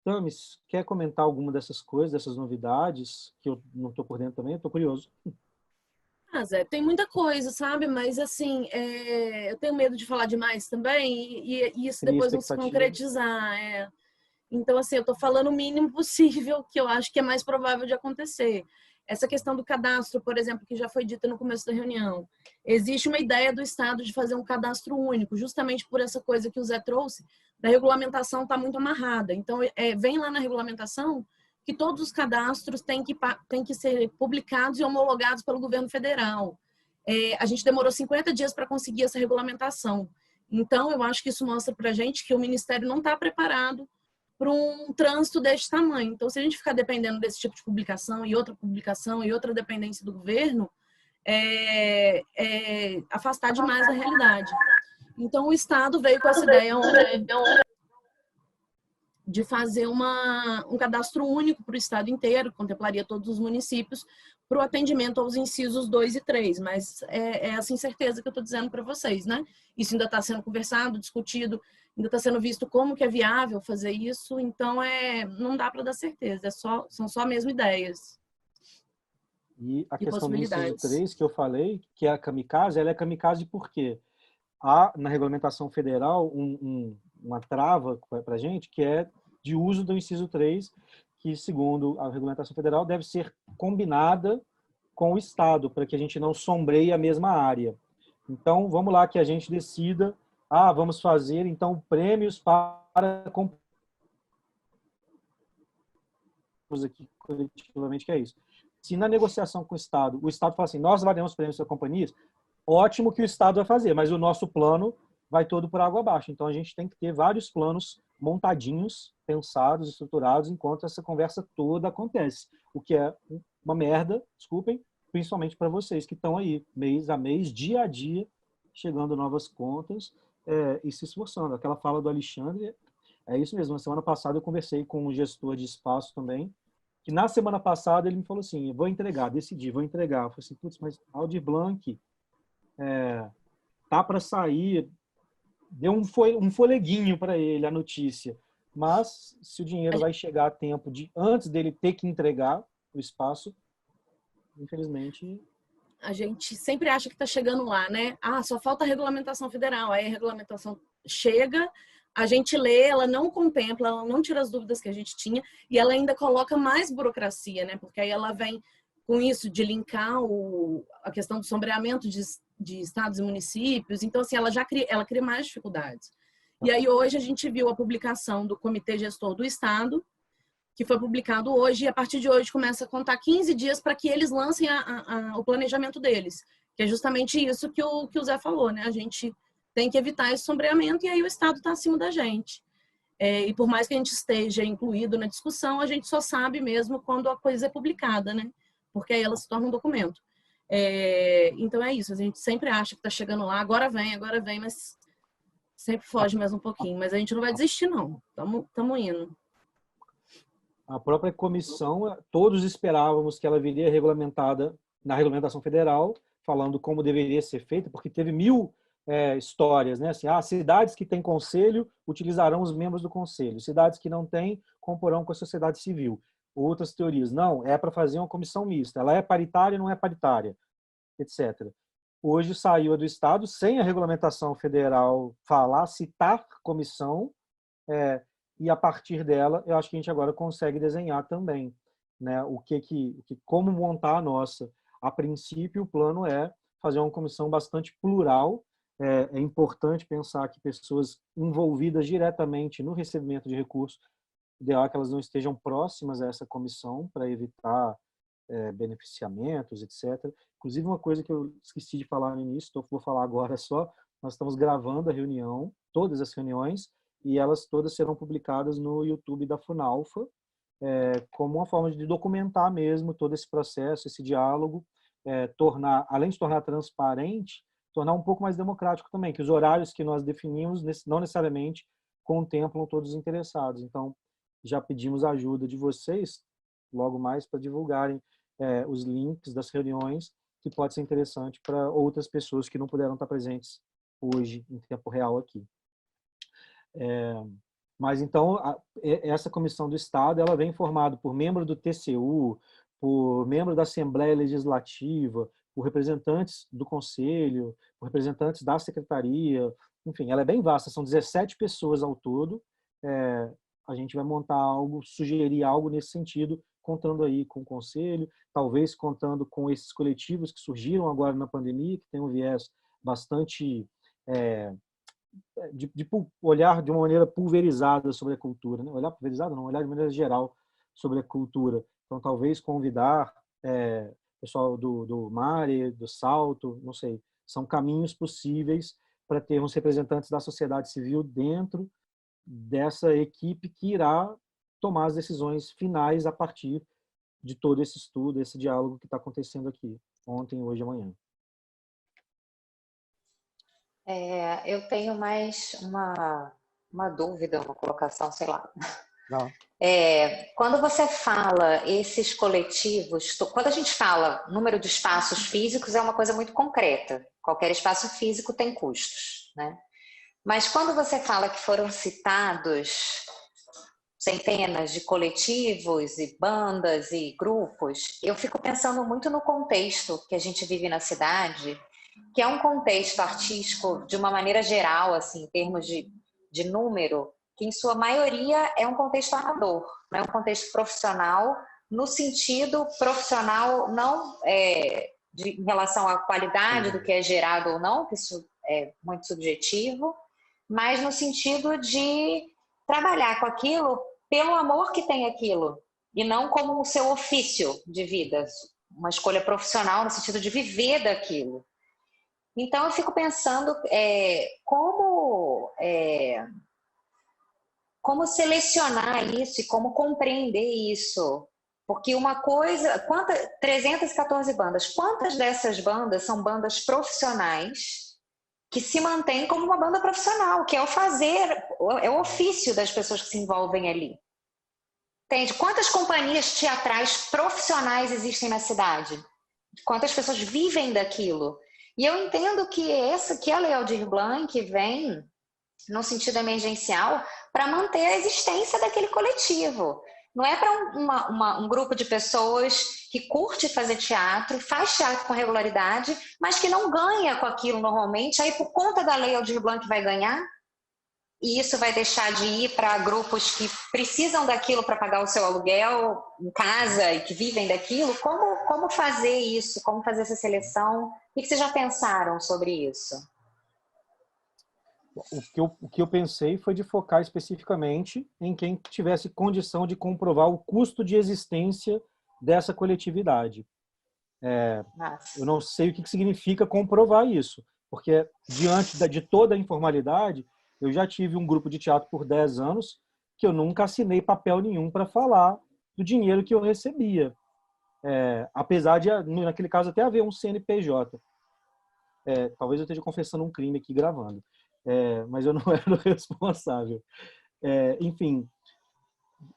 Tamis, quer comentar alguma dessas coisas, dessas novidades, que eu não estou por dentro também? Estou curioso. Zé, tem muita coisa, sabe? Mas, assim, eu tenho medo de falar demais também e isso depois não se concretizar. Então, assim, eu estou falando o mínimo possível, que eu acho que é mais provável de acontecer. Essa questão do cadastro, por exemplo, que já foi dita no começo da reunião. Existe uma ideia do Estado de fazer um cadastro único, justamente por essa coisa que o Zé trouxe, da regulamentação está muito amarrada. Então, vem lá na regulamentação que todos os cadastros têm que ser publicados e homologados pelo governo federal. A gente demorou 50 dias para conseguir essa regulamentação. Então, eu acho que isso mostra para a gente que o Ministério não está preparado para um trânsito desse tamanho. Então, se a gente ficar dependendo desse tipo de publicação e outra dependência do governo, afastar demais da realidade. Então, o Estado veio com essa ideia de fazer um cadastro único para o Estado inteiro, contemplaria todos os municípios, para o atendimento aos incisos 2 e 3, mas é essa incerteza que eu estou dizendo para vocês, né? Isso ainda está sendo conversado, discutido, ainda está sendo visto como que é viável fazer isso, então não dá para dar certeza, são só mesmo ideias. E a questão do inciso 3 que eu falei, que é a kamikaze, ela é kamikaze porque há na regulamentação federal uma trava para a gente, que é de uso do inciso 3, que, segundo a regulamentação federal, deve ser combinada com o Estado, para que a gente não sombreie a mesma área. Então, vamos lá que a gente decida, vamos fazer, então, prêmios para... aqui coletivamente, que é isso. Se na negociação com o Estado fala assim, nós daremos prêmios para companhias, ótimo que o Estado vai fazer, mas o nosso plano vai todo por água abaixo. Então, a gente tem que ter vários planos montadinhos, pensados, estruturados, enquanto essa conversa toda acontece. O que é uma merda, desculpem, principalmente para vocês que estão aí, mês a mês, dia a dia, chegando novas contas e se esforçando. Aquela fala do Alexandre, é isso mesmo. Na semana passada eu conversei com um gestor de espaço também, que na semana passada ele me falou assim, vou entregar, decidi, vou entregar. Eu falei assim, putz, mas Aldir Blanc tá para sair, deu um foleguinho para ele a notícia, mas se o dinheiro vai chegar a tempo de antes dele ter que entregar o espaço, infelizmente... A gente sempre acha que está chegando lá, né? Ah, só falta a regulamentação federal. Aí a regulamentação chega, a gente lê, ela não contempla, ela não tira as dúvidas que a gente tinha e ela ainda coloca mais burocracia, né? Porque aí ela vem com isso de linkar a questão do sombreamento de estados e municípios. Então, assim, ela cria mais dificuldades. E aí hoje a gente viu a publicação do Comitê Gestor do Estado, que foi publicado hoje, e a partir de hoje começa a contar 15 dias para que eles lancem o planejamento deles, que é justamente isso que o Zé falou, né? A gente tem que evitar esse sombreamento e aí o Estado está acima da gente. E por mais que a gente esteja incluído na discussão, a gente só sabe mesmo quando a coisa é publicada, né? Porque aí ela se torna um documento. Então é isso, a gente sempre acha que está chegando lá, agora vem, mas sempre foge mais um pouquinho. Mas a gente não vai desistir, não. Estamos indo. A própria comissão, todos esperávamos que ela viria regulamentada na regulamentação federal, falando como deveria ser feita, porque teve 1000 histórias, né? Assim, cidades que têm conselho utilizarão os membros do conselho, cidades que não têm comporão com a sociedade civil. Outras teorias, não, é para fazer uma comissão mista, ela é paritária, não é paritária, etc. Hoje saiu do Estado, sem a regulamentação federal citar comissão, e a partir dela, eu acho que a gente agora consegue desenhar também, né? Como montar a nossa. A princípio, o plano é fazer uma comissão bastante plural. É importante pensar que pessoas envolvidas diretamente no recebimento de recursos, ideal é que elas não estejam próximas a essa comissão para evitar beneficiamentos, etc. Inclusive, uma coisa que eu esqueci de falar no início, vou falar agora só, nós estamos gravando a reunião, todas as reuniões, e elas todas serão publicadas no YouTube da Funalfa, como uma forma de documentar mesmo todo esse processo, esse diálogo, além de tornar transparente, tornar um pouco mais democrático também, que os horários que nós definimos não necessariamente contemplam todos os interessados. Então, já pedimos a ajuda de vocês, logo mais, para divulgarem os links das reuniões, que pode ser interessante para outras pessoas que não puderam estar presentes hoje, em tempo real aqui. Mas então essa comissão do Estado ela vem formada por membro do TCU, por membro da Assembleia Legislativa, por representantes do Conselho, por representantes da Secretaria, enfim, ela é bem vasta, são 17 pessoas ao todo. A gente vai montar sugerir algo nesse sentido, contando aí com o Conselho, talvez contando com esses coletivos que surgiram agora na pandemia, que tem um viés bastante de olhar de uma maneira pulverizada sobre a cultura, né? Olhar pulverizado não, olhar de maneira geral sobre a cultura. Então, talvez convidar pessoal do Mare, do Salto, não sei, são caminhos possíveis para termos representantes da sociedade civil dentro dessa equipe que irá tomar as decisões finais a partir de todo esse estudo, esse diálogo que está acontecendo aqui, ontem, hoje e amanhã. Eu tenho mais uma dúvida, uma colocação, sei lá. Não. Quando você fala esses coletivos, quando a gente fala número de espaços físicos, é uma coisa muito concreta. Qualquer espaço físico tem custos, né? Mas quando você fala que foram citados centenas de coletivos e bandas e grupos, eu fico pensando muito no contexto que a gente vive na cidade, que é um contexto artístico de uma maneira geral, assim, em termos de número, que em sua maioria é um contexto amador, não é um contexto profissional, no sentido profissional não em relação à qualidade do que é gerado ou não, que isso é muito subjetivo, mas no sentido de trabalhar com aquilo pelo amor que tem aquilo, e não como o seu ofício de vida, uma escolha profissional no sentido de viver daquilo. Então, eu fico pensando como selecionar isso e como compreender isso. Porque uma coisa... 314 bandas. Quantas dessas bandas são bandas profissionais que se mantêm como uma banda profissional, que é o ofício das pessoas que se envolvem ali? Entende? Quantas companhias teatrais profissionais existem na cidade? Quantas pessoas vivem daquilo? E eu entendo que a Lei Aldir Blanc vem, no sentido emergencial, para manter a existência daquele coletivo. Não é para um grupo de pessoas que curte fazer teatro, faz teatro com regularidade, mas que não ganha com aquilo normalmente, aí por conta da Lei Aldir Blanc vai ganhar, e isso vai deixar de ir para grupos que precisam daquilo para pagar o seu aluguel em casa e que vivem daquilo. Como fazer isso? Como fazer essa seleção? O que vocês já pensaram sobre isso? O que eu pensei foi de focar especificamente em quem tivesse condição de comprovar o custo de existência dessa coletividade. Eu não sei o que significa comprovar isso, porque diante de toda a informalidade, eu já tive um grupo de teatro por 10 anos que eu nunca assinei papel nenhum para falar do dinheiro que eu recebia. Apesar de, naquele caso, até haver um CNPJ. Talvez eu esteja confessando um crime aqui gravando. Mas eu não era o responsável. Enfim,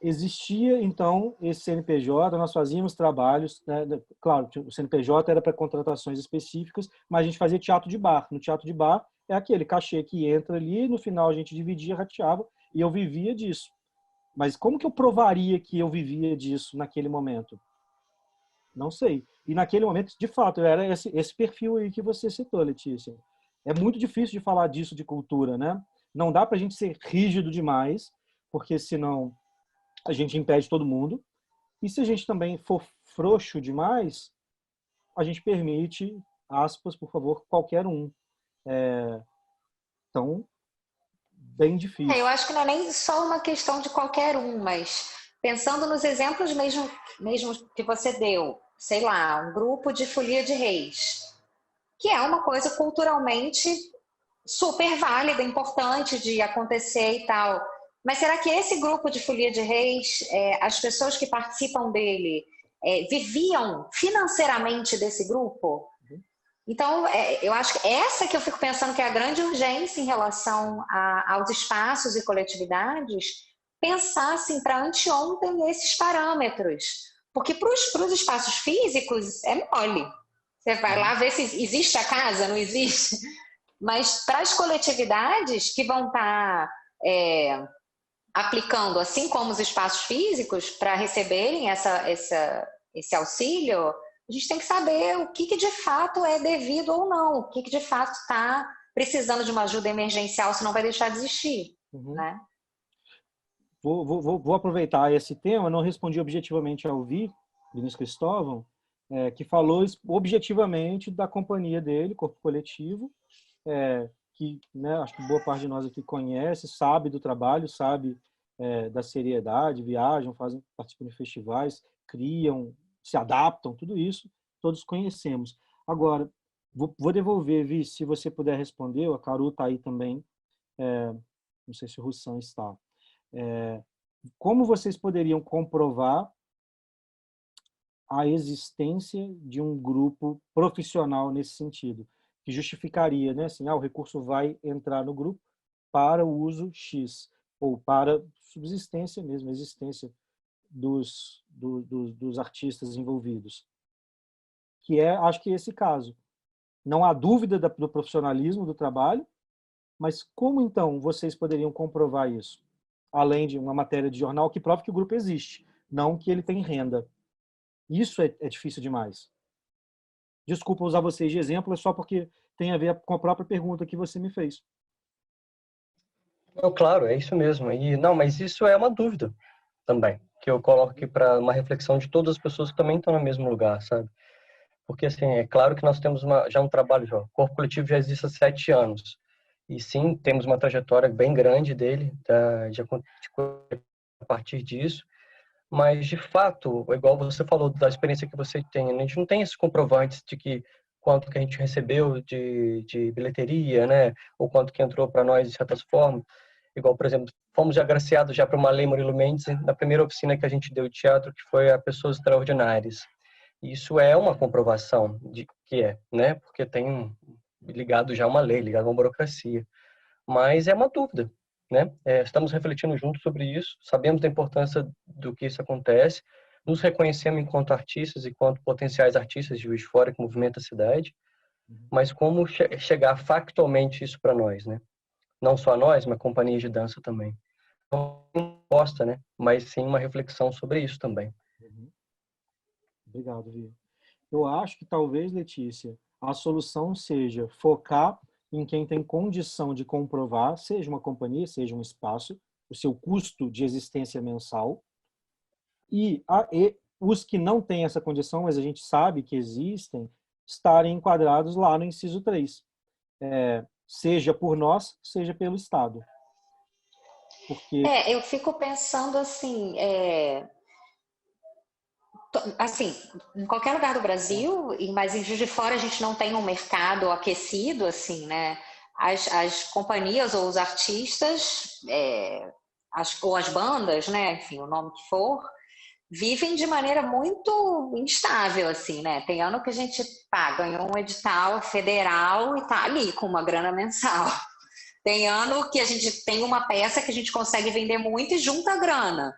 existia, então, esse CNPJ, nós fazíamos trabalhos, né? Claro, o CNPJ era para contratações específicas, mas a gente fazia teatro de bar. No teatro de bar, é aquele cachê que entra ali, no final a gente dividia, rateava, e eu vivia disso. Mas como que eu provaria que eu vivia disso naquele momento? Não sei. E naquele momento, de fato, eu era esse perfil aí que você citou, Letícia. É muito difícil de falar disso de cultura, né? Não dá pra gente ser rígido demais, porque senão a gente impede todo mundo. E se a gente também for frouxo demais, a gente permite, aspas, por favor, qualquer um. Então, bem difícil. Eu acho que não é nem só uma questão de qualquer um, mas pensando nos exemplos mesmo que você deu, sei lá, um grupo de folia de reis, que é uma coisa culturalmente super válida, importante de acontecer e tal. Mas será que esse grupo de folia de reis, as pessoas que participam dele, viviam financeiramente desse grupo? Então, eu acho que essa que eu fico pensando que é a grande urgência em relação aos espaços e coletividades, pensar assim, para anteontem esses parâmetros. Porque para os espaços físicos é mole. Você vai lá ver se existe a casa, não existe. Mas para as coletividades que vão estar aplicando, assim como os espaços físicos, para receberem esse auxílio, a gente tem que saber o que de fato é devido ou não, o que de fato está precisando de uma ajuda emergencial, senão vai deixar de existir. Né? Vou aproveitar esse tema. Não respondi objetivamente ao Vinícius Cristóvão, que falou objetivamente da companhia dele, Corpo Coletivo, que, né, acho que boa parte de nós aqui conhece, sabe do trabalho, sabe da seriedade, viajam, participam de festivais, criam, se adaptam, tudo isso, todos conhecemos. Agora, vou devolver, Vi, se você puder responder, a Caru está aí também, não sei se o Russan está. Como vocês poderiam comprovar a existência de um grupo profissional nesse sentido, que justificaria, né, assim, o recurso vai entrar no grupo para o uso X, ou para subsistência mesmo, existência dos artistas envolvidos. Que acho que esse caso. Não há dúvida do profissionalismo do trabalho, mas como então vocês poderiam comprovar isso? Além de uma matéria de jornal que prova que o grupo existe, não que ele tem renda. Isso é difícil demais. Desculpa usar vocês de exemplo, é só porque tem a ver com a própria pergunta que você me fez. Não, claro, é isso mesmo. Mas isso é uma dúvida também, que eu coloco aqui para uma reflexão de todas as pessoas que também estão no mesmo lugar, sabe? Porque, assim, é claro que nós temos já um trabalho, o Corpo Coletivo já existe há 7 anos. E sim, temos uma trajetória bem grande dele, a partir disso. Mas, de fato, igual você falou da experiência que você tem, a gente não tem esses comprovantes de que quanto que a gente recebeu de bilheteria, né? Ou quanto que entrou para nós de certas formas. Igual, por exemplo, fomos agraciados já para uma Lei Murilo Mendes na primeira oficina que a gente deu de teatro, que foi a Pessoas Extraordinárias. Isso é uma comprovação de que é, né? Porque tem ligado já a uma lei, ligado a uma burocracia. Mas é uma dúvida, né? Estamos refletindo juntos sobre isso, sabemos da importância do que isso acontece, nos reconhecemos enquanto artistas e enquanto potenciais artistas de Juiz de Fora que movimenta a cidade, mas como chegar factualmente isso para nós, né? Não só nós, mas companhias de dança também. Não gosta, né? Mas sim uma reflexão sobre isso também. Obrigado, Vitor. Eu acho que talvez, Letícia, a solução seja focar em quem tem condição de comprovar, seja uma companhia, seja um espaço, o seu custo de existência mensal, e os que não têm essa condição, mas a gente sabe que existem, estarem enquadrados lá no inciso 3. Seja por nós, seja pelo Estado. Porque... eu fico pensando assim, em qualquer lugar do Brasil, mas em Juiz de Fora a gente não tem um mercado aquecido, assim, né? As companhias ou os artistas, ou as bandas, né? Enfim, o nome que for, vivem de maneira muito instável, assim, né? Tem ano que a gente ganhou um edital federal e tá ali com uma grana mensal. Tem ano que a gente tem uma peça que a gente consegue vender muito e junta a grana.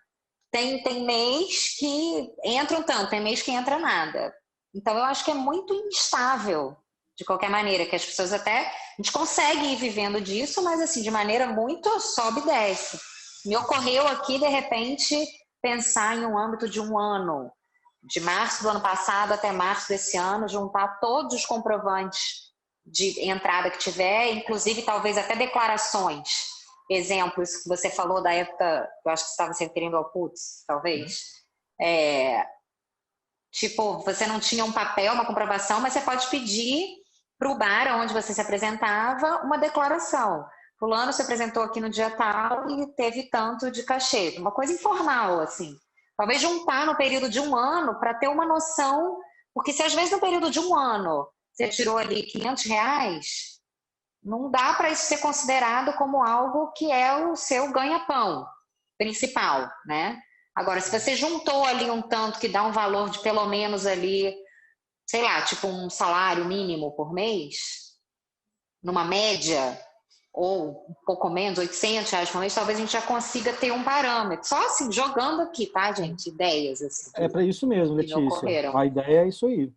Tem mês que entra um tanto, tem mês que entra nada. Então, eu acho que é muito instável, de qualquer maneira, que as pessoas até... A gente consegue ir vivendo disso, mas assim, de maneira muito sobe e desce. Me ocorreu aqui, de repente, pensar em um âmbito de um ano, de março do ano passado até março desse ano, juntar todos os comprovantes de entrada que tiver, inclusive talvez até declarações. Exemplos que você falou da época, eu acho que você estava se referindo ao PUTS, talvez. Tipo, você não tinha um papel, uma comprovação, mas você pode pedir para o bar onde você se apresentava uma declaração. Fulano se apresentou aqui no dia tal e teve tanto de cachê. Uma coisa informal, assim. Talvez juntar no período de um ano para ter uma noção, porque se às vezes no período de um ano você tirou ali R$500, não dá para isso ser considerado como algo que é o seu ganha-pão principal, né? Agora, se você juntou ali um tanto que dá um valor de pelo menos ali, sei lá, tipo um salário mínimo por mês, numa média, ou um pouco menos, R$800 por mês, talvez a gente já consiga ter um parâmetro. Só assim, jogando aqui, tá, gente? Ideias, assim. É para isso mesmo, Letícia. A ideia é isso aí.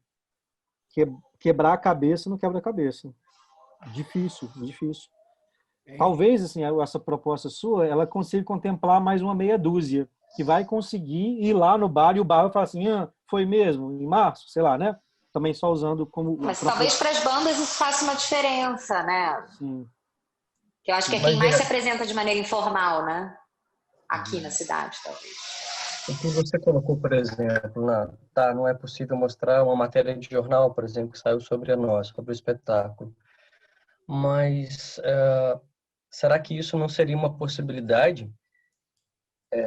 Quebrar a cabeça no quebra-cabeça. Difícil. Talvez, assim, essa proposta sua, ela consiga contemplar mais uma meia dúzia, que vai conseguir ir lá no bar e o bar vai falar assim, foi mesmo, em março, sei lá, né? Também só usando como... Mas talvez para as bandas isso faça uma diferença, né? Sim. Que eu acho que é quem mais se apresenta de maneira informal, né? Aqui na cidade, talvez. O que você colocou, por exemplo, não é possível mostrar uma matéria de jornal, por exemplo, que saiu sobre nós, sobre o espetáculo. Mas será que isso não seria uma possibilidade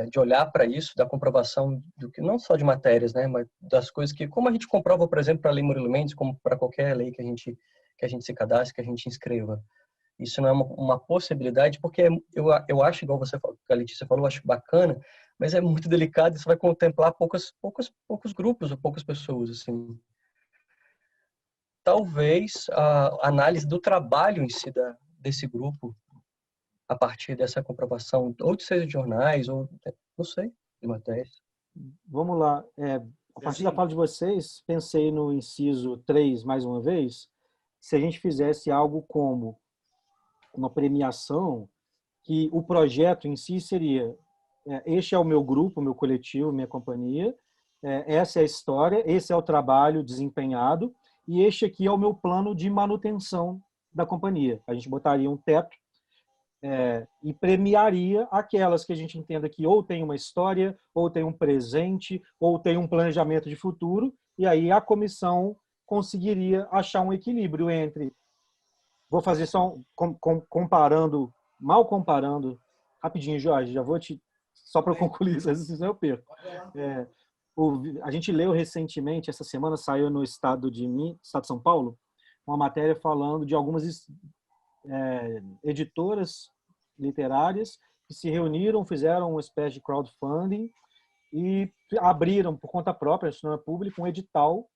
de olhar para isso, da comprovação do que não só de matérias, né, mas das coisas que, como a gente comprova, por exemplo, para a Lei Murilo Mendes, como para qualquer lei que a gente se cadastre, que a gente inscreva. Isso não é uma possibilidade, porque eu acho, igual a Letícia falou, eu acho bacana, mas é muito delicado, isso vai contemplar poucos grupos ou poucas pessoas, assim. Talvez a análise do trabalho em si desse grupo, a partir dessa comprovação, ou de seja de jornais, ou, não sei, de matérias. Vamos lá. A partir da fala de vocês, pensei no inciso 3, mais uma vez, se a gente fizesse algo como uma premiação, que o projeto em si seria, este é o meu grupo, o meu coletivo, minha companhia, essa é a história, esse é o trabalho desempenhado, e este aqui é o meu plano de manutenção da companhia. A gente botaria um teto e premiaria aquelas que a gente entenda que ou tem uma história, ou tem um presente, ou tem um planejamento de futuro, e aí a comissão conseguiria achar um equilíbrio entre... Vou fazer só comparando, rapidinho, Jorge, já vou só para concluir esse exercício, eu perco. A gente leu recentemente, essa semana saiu no estado de São Paulo, uma matéria falando de algumas editoras literárias que se reuniram, fizeram uma espécie de crowdfunding e abriram por conta própria, isso não é público, um edital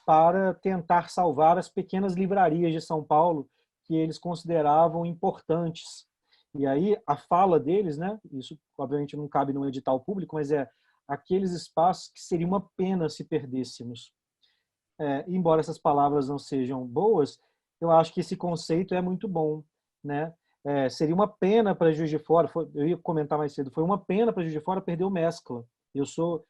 para tentar salvar as pequenas livrarias de São Paulo que eles consideravam importantes. E aí a fala deles, né, isso obviamente não cabe num edital público, mas é aqueles espaços que seria uma pena se perdêssemos. Embora essas palavras não sejam boas, eu acho que esse conceito é muito bom, né? Seria uma pena para Juiz de Fora, eu ia comentar mais cedo, foi uma pena para Juiz de Fora perder o Mescla. Eu sou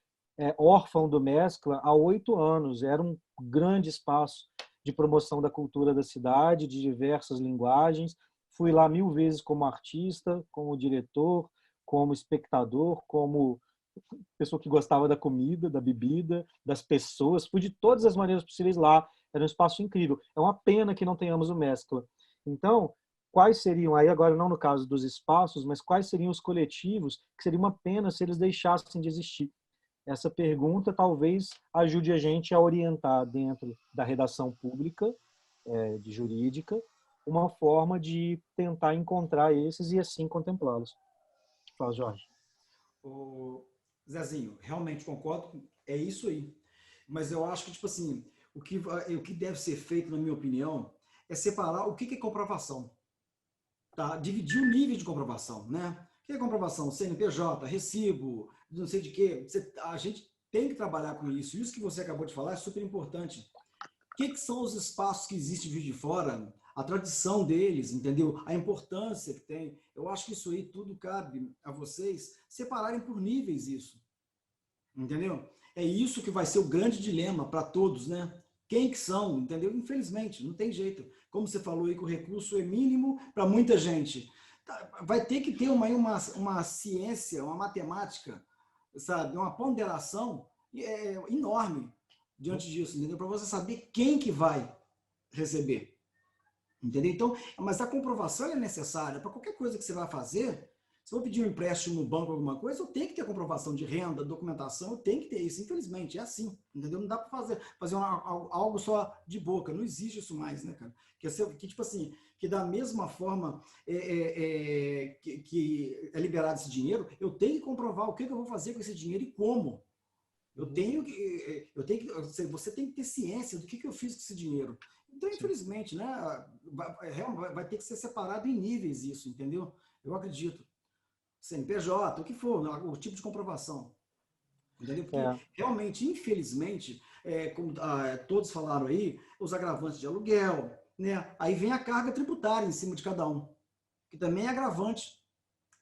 órfão do Mescla há 8 anos, era um grande espaço de promoção da cultura da cidade, de diversas linguagens. Fui lá 1000 vezes como artista, como diretor, como espectador, como pessoa que gostava da comida, da bebida, das pessoas. Fui de todas as maneiras possíveis lá. Era um espaço incrível. É uma pena que não tenhamos o Mescla. Então, quais seriam, aí agora não no caso dos espaços, mas quais seriam os coletivos que seria uma pena se eles deixassem de existir? Essa pergunta talvez ajude a gente a orientar dentro da redação pública, de jurídica, uma forma de tentar encontrar esses e assim contemplá-los. Fala, Jorge. Zezinho, realmente concordo, é isso aí. Mas eu acho que, tipo assim, o que deve ser feito, na minha opinião, é separar o que é comprovação. Tá? Dividir o nível de comprovação, né? O que é comprovação? CNPJ, recibo, não sei de quê. A gente tem que trabalhar com isso. Isso que você acabou de falar é super importante. O que são os espaços que existem em Juiz de Fora? A tradição deles, entendeu? A importância que tem. Eu acho que isso aí tudo cabe a vocês separarem por níveis isso. Entendeu? É isso que vai ser o grande dilema para todos, né? Quem que são, entendeu? Infelizmente, não tem jeito. Como você falou aí que o recurso é mínimo para muita gente. Vai ter que ter uma ciência, uma matemática, sabe? Uma ponderação enorme diante disso, entendeu? Para você saber quem que vai receber. Entendeu? Então, mas a comprovação é necessária. Para qualquer coisa que você vai fazer, se eu pedir um empréstimo no banco, alguma coisa, eu tenho que ter comprovação de renda, documentação, eu tenho que ter isso. Infelizmente, é assim. Entendeu? Não dá para fazer algo só de boca. Não existe isso mais, né, cara? Que tipo assim, que da mesma forma que é liberado esse dinheiro, eu tenho que comprovar o que eu vou fazer com esse dinheiro e como. Você tem que ter ciência do que eu fiz com esse dinheiro. Então, infelizmente, né, vai ter que ser separado em níveis isso, entendeu? Eu acredito. CNPJ, o que for, o tipo de comprovação. Entendeu? Porque realmente, infelizmente, como todos falaram aí, os agravantes de aluguel, né? Aí vem a carga tributária em cima de cada um, que também é agravante,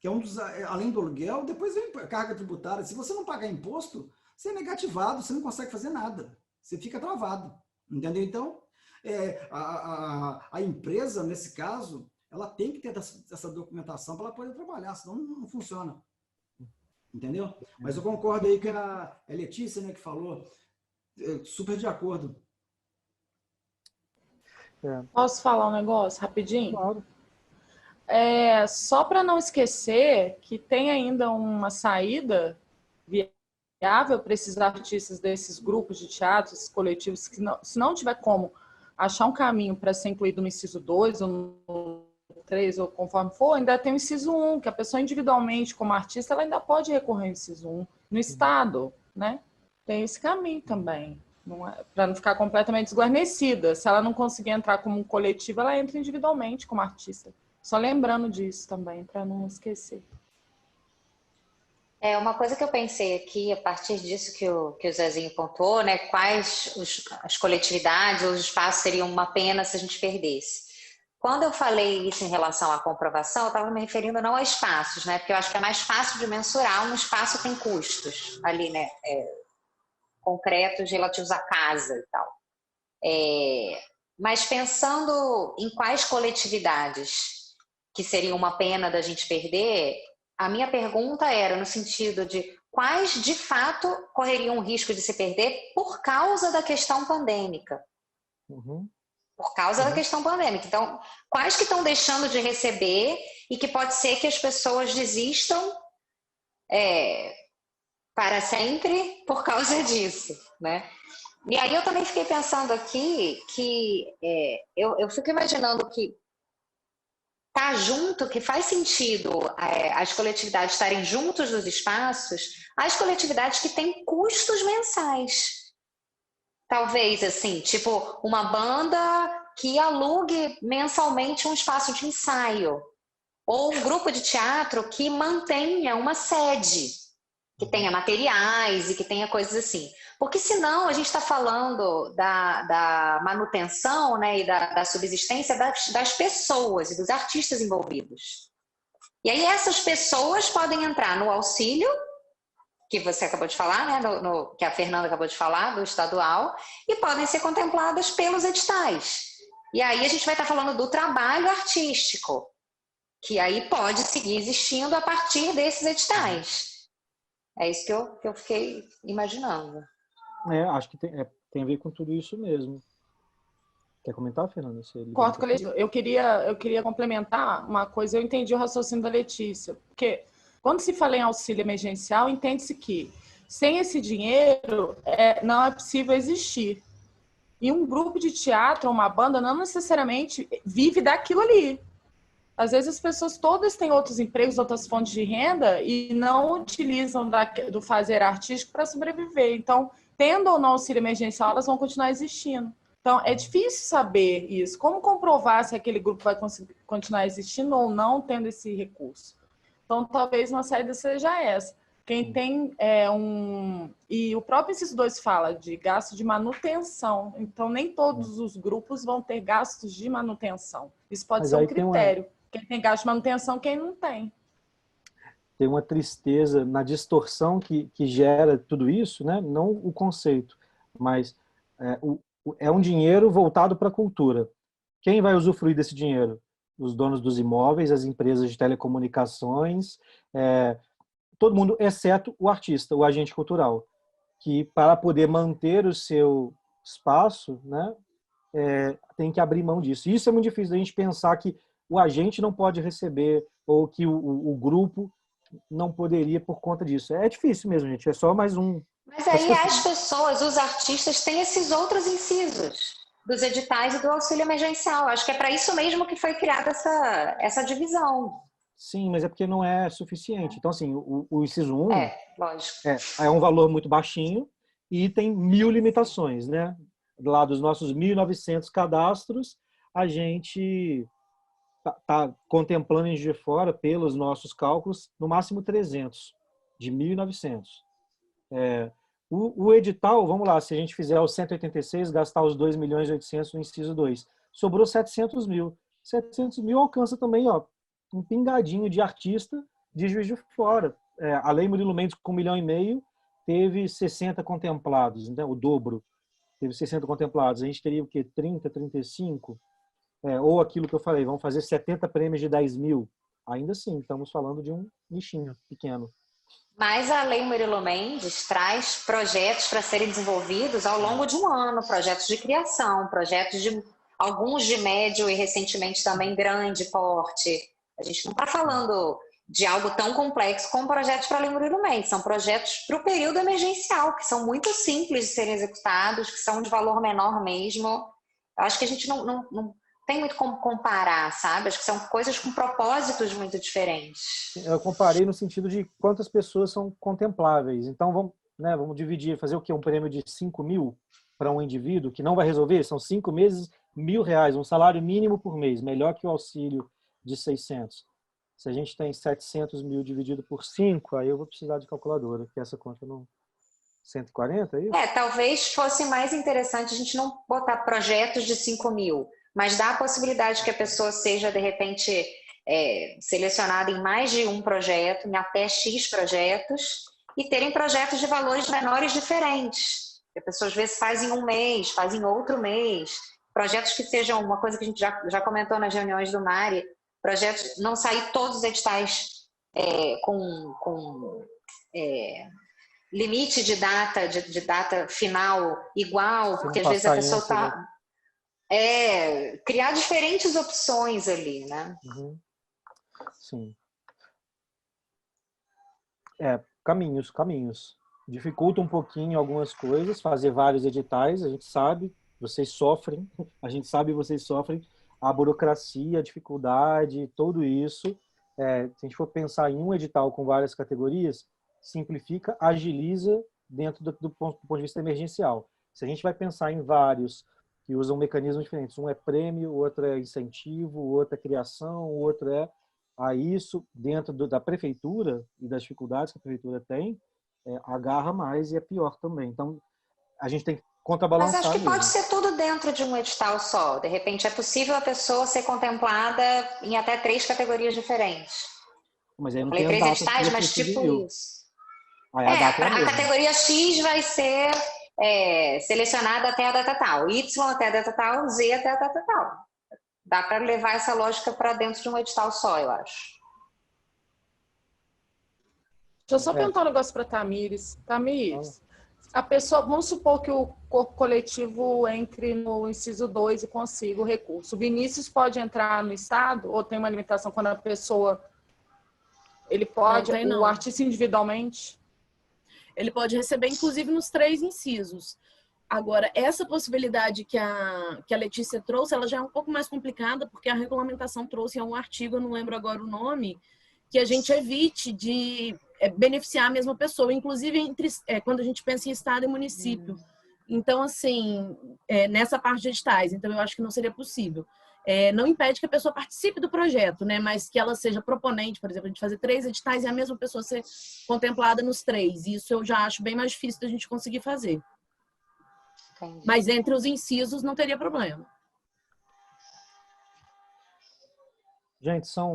que é um dos, além do aluguel, depois vem a carga tributária. Se você não pagar imposto, você é negativado, você não consegue fazer nada, você fica travado, entendeu? Então, a empresa, nesse caso, ela tem que ter essa documentação para ela poder trabalhar, senão não funciona. Entendeu? Mas eu concordo aí que a Letícia, né, que falou, super de acordo. Posso falar um negócio rapidinho? Claro. Só para não esquecer que tem ainda uma saída viável para esses artistas desses grupos de teatro, esses coletivos, que não, se não tiver como achar um caminho para ser incluído no inciso 2 ou no 3, ou conforme for, ainda tem o inciso 1, que a pessoa individualmente, como artista, ela ainda pode recorrer ao inciso 1 no Estado, né? Tem esse caminho também, para não ficar completamente desguarnecida. Se ela não conseguir entrar como um coletivo, ela entra individualmente como artista. Só lembrando disso também, para não esquecer. Uma coisa que eu pensei aqui, a partir disso que o Zezinho pontuou, né, quais as coletividades, os espaços seriam uma pena se a gente perdesse. Quando eu falei isso em relação à comprovação, eu estava me referindo não a espaços, né, porque eu acho que é mais fácil de mensurar. Um espaço tem custos ali, né, concretos relativos à casa e tal. Mas pensando em quais coletividades que seria uma pena da gente perder, a minha pergunta era no sentido de quais, de fato, correriam o risco de se perder por causa da questão pandêmica. Por causa da questão pandêmica. Então, quais que estão deixando de receber e que pode ser que as pessoas desistam para sempre por causa disso, né? E aí eu também fiquei pensando aqui que eu fico imaginando que tá junto, que faz sentido as coletividades estarem juntos nos espaços, as coletividades que têm custos mensais. Talvez, assim, tipo, uma banda que alugue mensalmente um espaço de ensaio, ou um grupo de teatro que mantenha uma sede, que tenha materiais e que tenha coisas assim. Porque senão a gente está falando da manutenção, né, e da subsistência das pessoas e dos artistas envolvidos. E aí essas pessoas podem entrar no auxílio, que você acabou de falar, né, que a Fernanda acabou de falar, do estadual, e podem ser contempladas pelos editais. E aí a gente vai estar falando do trabalho artístico, que aí pode seguir existindo a partir desses editais. É isso que eu fiquei imaginando. Acho que tem a ver com tudo isso mesmo. Quer comentar, Fernanda? Eu queria complementar uma coisa. Eu entendi o raciocínio da Letícia. Porque quando se fala em auxílio emergencial, entende-se que sem esse dinheiro não é possível existir. E um grupo de teatro, uma banda, não necessariamente vive daquilo ali. Às vezes as pessoas todas têm outros empregos, outras fontes de renda e não utilizam do fazer artístico para sobreviver. Então, tendo ou não auxílio emergencial, elas vão continuar existindo. Então, é difícil saber isso. Como comprovar se aquele grupo vai continuar existindo ou não tendo esse recurso? Então, talvez uma saída seja essa. Quem tem E o próprio inciso 2 fala de gasto de manutenção. Então, nem todos os grupos vão ter gastos de manutenção. Isso pode ser um critério. Quem tem gasto de manutenção, quem não tem. Tem uma tristeza na distorção que gera tudo isso, né? Não o conceito, mas é um dinheiro voltado para a cultura. Quem vai usufruir desse dinheiro? Os donos dos imóveis, as empresas de telecomunicações, todo mundo, exceto o artista, o agente cultural, que para poder manter o seu espaço, né, tem que abrir mão disso. Isso é muito difícil, a gente pensar que o agente não pode receber ou que o grupo não poderia por conta disso. É difícil mesmo, gente. É só mais um... Mas aí as pessoas, os artistas, têm esses outros incisos dos editais e do auxílio emergencial. Acho que é para isso mesmo que foi criada essa divisão. Sim, mas é porque não é suficiente. Então, assim, o inciso 1 lógico. É um valor muito baixinho e tem 1000 limitações, né? Lá dos nossos 1.900 cadastros, a gente está contemplando em Juiz de Fora, pelos nossos cálculos, no máximo 300, de 1.900. O edital, vamos lá, se a gente fizer os 186, gastar os 2.800.000 no inciso 2, sobrou 700 mil. 700 mil alcança também, um pingadinho de artista de Juiz de Fora. A Lei Murilo Mendes, com 1,5 milhão, teve 60 contemplados, então, o dobro. Teve 60 contemplados. A gente teria o quê? 30, 35? Ou aquilo que eu falei, vamos fazer 70 prêmios de 10 mil. Ainda assim, estamos falando de um nichinho pequeno. Mas a Lei Murilo Mendes traz projetos para serem desenvolvidos ao longo de um ano, projetos de criação, alguns de médio e recentemente também grande porte. A gente não está falando de algo tão complexo como projetos para a Lei Murilo Mendes, são projetos para o período emergencial, que são muito simples de serem executados, que são de valor menor mesmo. Eu acho que a gente não tem muito como comparar, sabe? Acho que são coisas com propósitos muito diferentes. Eu comparei no sentido de quantas pessoas são contempláveis. Então, vamos dividir, fazer o quê? Um prêmio de 5 mil para um indivíduo que não vai resolver? São 5 meses, R$1.000, um salário mínimo por mês, melhor que o auxílio de 600. Se a gente tem 700 mil dividido por 5, aí eu vou precisar de calculadora, porque essa conta não... 140, é isso? Talvez fosse mais interessante a gente não botar projetos de 5 mil, mas dá a possibilidade que a pessoa seja, de repente, selecionada em mais de um projeto, em até X projetos, e terem projetos de valores menores diferentes. A pessoa, às vezes, faz em um mês, faz em outro mês. Projetos que sejam, uma coisa que a gente já comentou nas reuniões do Mari, projetos, não sair todos os editais com limite de data final igual, porque às vezes a pessoa está... criar diferentes opções ali, né? Uhum. Sim. Caminhos. dificulta um pouquinho algumas coisas, fazer vários editais, a gente sabe, vocês sofrem, a gente sabe que vocês sofrem, a burocracia, a dificuldade, tudo isso. Se a gente for pensar em um edital com várias categorias, simplifica, agiliza dentro do ponto de vista emergencial. Se a gente vai pensar em vários que usam mecanismos diferentes, um é prêmio, outro é incentivo, outro é criação, outro é isso dentro da prefeitura e das dificuldades que a prefeitura tem, agarra mais e é pior também. Então, a gente tem que contrabalançar. Mas acho que mesmo. pode ser tudo dentro de um edital só. De repente, é possível a pessoa ser contemplada em até 3 categorias diferentes. Mas aí não falei tem 3 editais, mas tipo isso. A categoria X vai ser selecionada até a data tal, Y até a data tal, Z até a data tal. Dá para levar essa lógica para dentro de um edital só, eu acho. Deixa eu só perguntar um negócio para Tamires. Tamires, a pessoa, vamos supor que o corpo coletivo entre no inciso 2 e consiga o recurso. O Vinícius pode entrar no Estado ou tem uma limitação quando a pessoa... Ele pode, o artista individualmente? Ele pode receber, inclusive, nos 3 incisos. Agora, essa possibilidade que a Letícia trouxe, ela já é um pouco mais complicada, porque a regulamentação trouxe um artigo, eu não lembro agora o nome, que a gente evite de beneficiar a mesma pessoa, inclusive quando a gente pensa em Estado e município. Então, assim, nessa parte de editais, então eu acho que não seria possível. Não impede que a pessoa participe do projeto, né? Mas que ela seja proponente, por exemplo, a gente fazer 3 editais e a mesma pessoa ser contemplada nos 3. Isso eu já acho bem mais difícil da gente conseguir fazer. Entendi. Mas entre os incisos não teria problema. Gente, são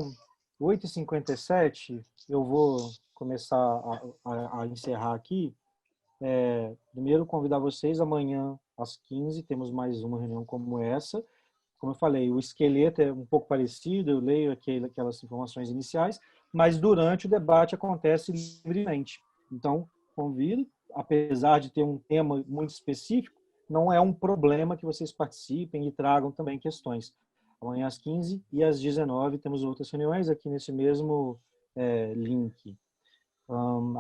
8h57, eu vou começar a encerrar aqui. Primeiro, convidar vocês, amanhã às 15 temos mais uma reunião como essa. Como eu falei, o esqueleto é um pouco parecido, eu leio aquelas informações iniciais, mas durante o debate acontece livremente. Então, convido, apesar de ter um tema muito específico, não é um problema que vocês participem e tragam também questões. Amanhã às 15 e às 19 temos outras reuniões aqui nesse mesmo link.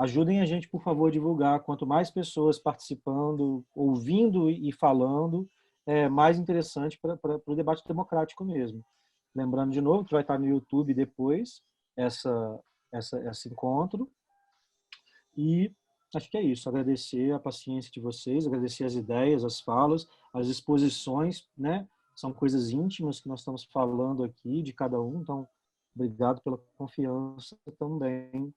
Ajudem a gente, por favor, a divulgar. Quanto mais pessoas participando, ouvindo e falando, mais interessante para o debate democrático mesmo. Lembrando de novo que vai estar no YouTube depois esse encontro. E acho que é isso. Agradecer a paciência de vocês, agradecer as ideias, as falas, as exposições, né? São coisas íntimas que nós estamos falando aqui de cada um. Então, obrigado pela confiança também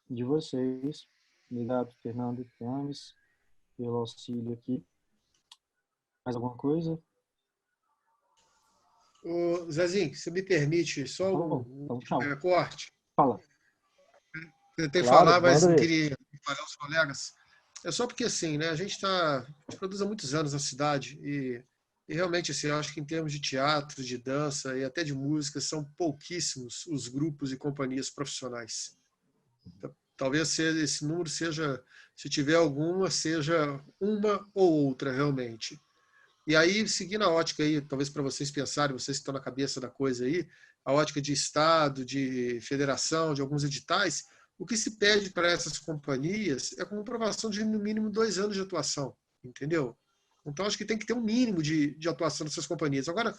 de vocês. Obrigado, Fernando e Camis, pelo auxílio aqui. Mais alguma coisa? Ô, Zezinho, você me permite só um corte? Fala. Tentei falar, mas não queria falhar os colegas. É só porque, assim, né, a gente produz há muitos anos na cidade e realmente, assim, eu acho que em termos de teatro, de dança e até de música, são pouquíssimos os grupos e companhias profissionais. Talvez esse número seja, se tiver alguma, seja uma ou outra realmente. E aí, seguindo a ótica aí, talvez para vocês pensarem, vocês que estão na cabeça da coisa aí, a ótica de Estado, de federação, de alguns editais, o que se pede para essas companhias é a comprovação de no mínimo 2 anos de atuação, entendeu? Então, acho que tem que ter um mínimo de atuação dessas companhias. Agora,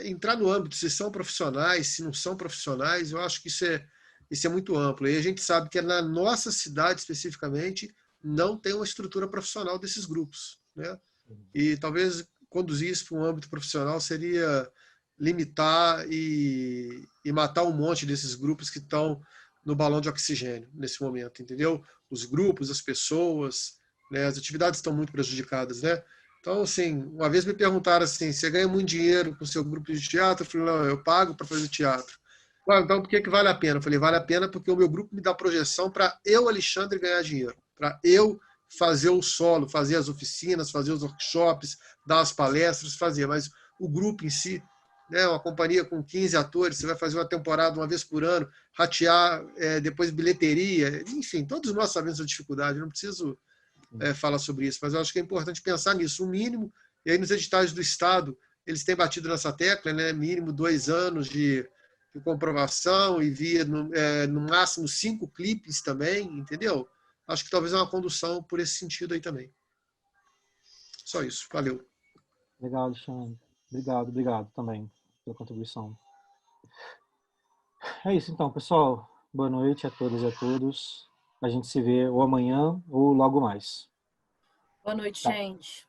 entrar no âmbito, se são profissionais, se não são profissionais, eu acho que isso é muito amplo. E a gente sabe que na nossa cidade, especificamente, não tem uma estrutura profissional desses grupos, né? E talvez conduzir isso para um âmbito profissional seria limitar e matar um monte desses grupos que estão no balão de oxigênio nesse momento, entendeu? Os grupos, as pessoas, né? As atividades estão muito prejudicadas, né? Então, assim, uma vez me perguntaram assim, você ganha muito dinheiro com o seu grupo de teatro? Eu falei, não, eu pago para fazer teatro. Então, por que vale a pena? Eu falei, vale a pena porque o meu grupo me dá projeção para eu, Alexandre, ganhar dinheiro, para eu fazer o solo, fazer as oficinas, fazer os workshops, dar as palestras, fazer. Mas o grupo em si, né, uma companhia com 15 atores, você vai fazer uma temporada uma vez por ano, ratear, depois bilheteria, enfim, todos nós sabemos a dificuldade, não preciso falar sobre isso, mas eu acho que é importante pensar nisso, o mínimo, e aí nos editais do Estado, eles têm batido nessa tecla, né, mínimo 2 anos de de comprovação e via no máximo 5 clipes também, entendeu? Acho que talvez é uma condução por esse sentido aí também. Só isso. Valeu. Legal, Alexandre. Obrigado também pela contribuição. É isso então, pessoal. Boa noite a todas e a todos. A gente se vê ou amanhã ou logo mais. Boa noite, gente.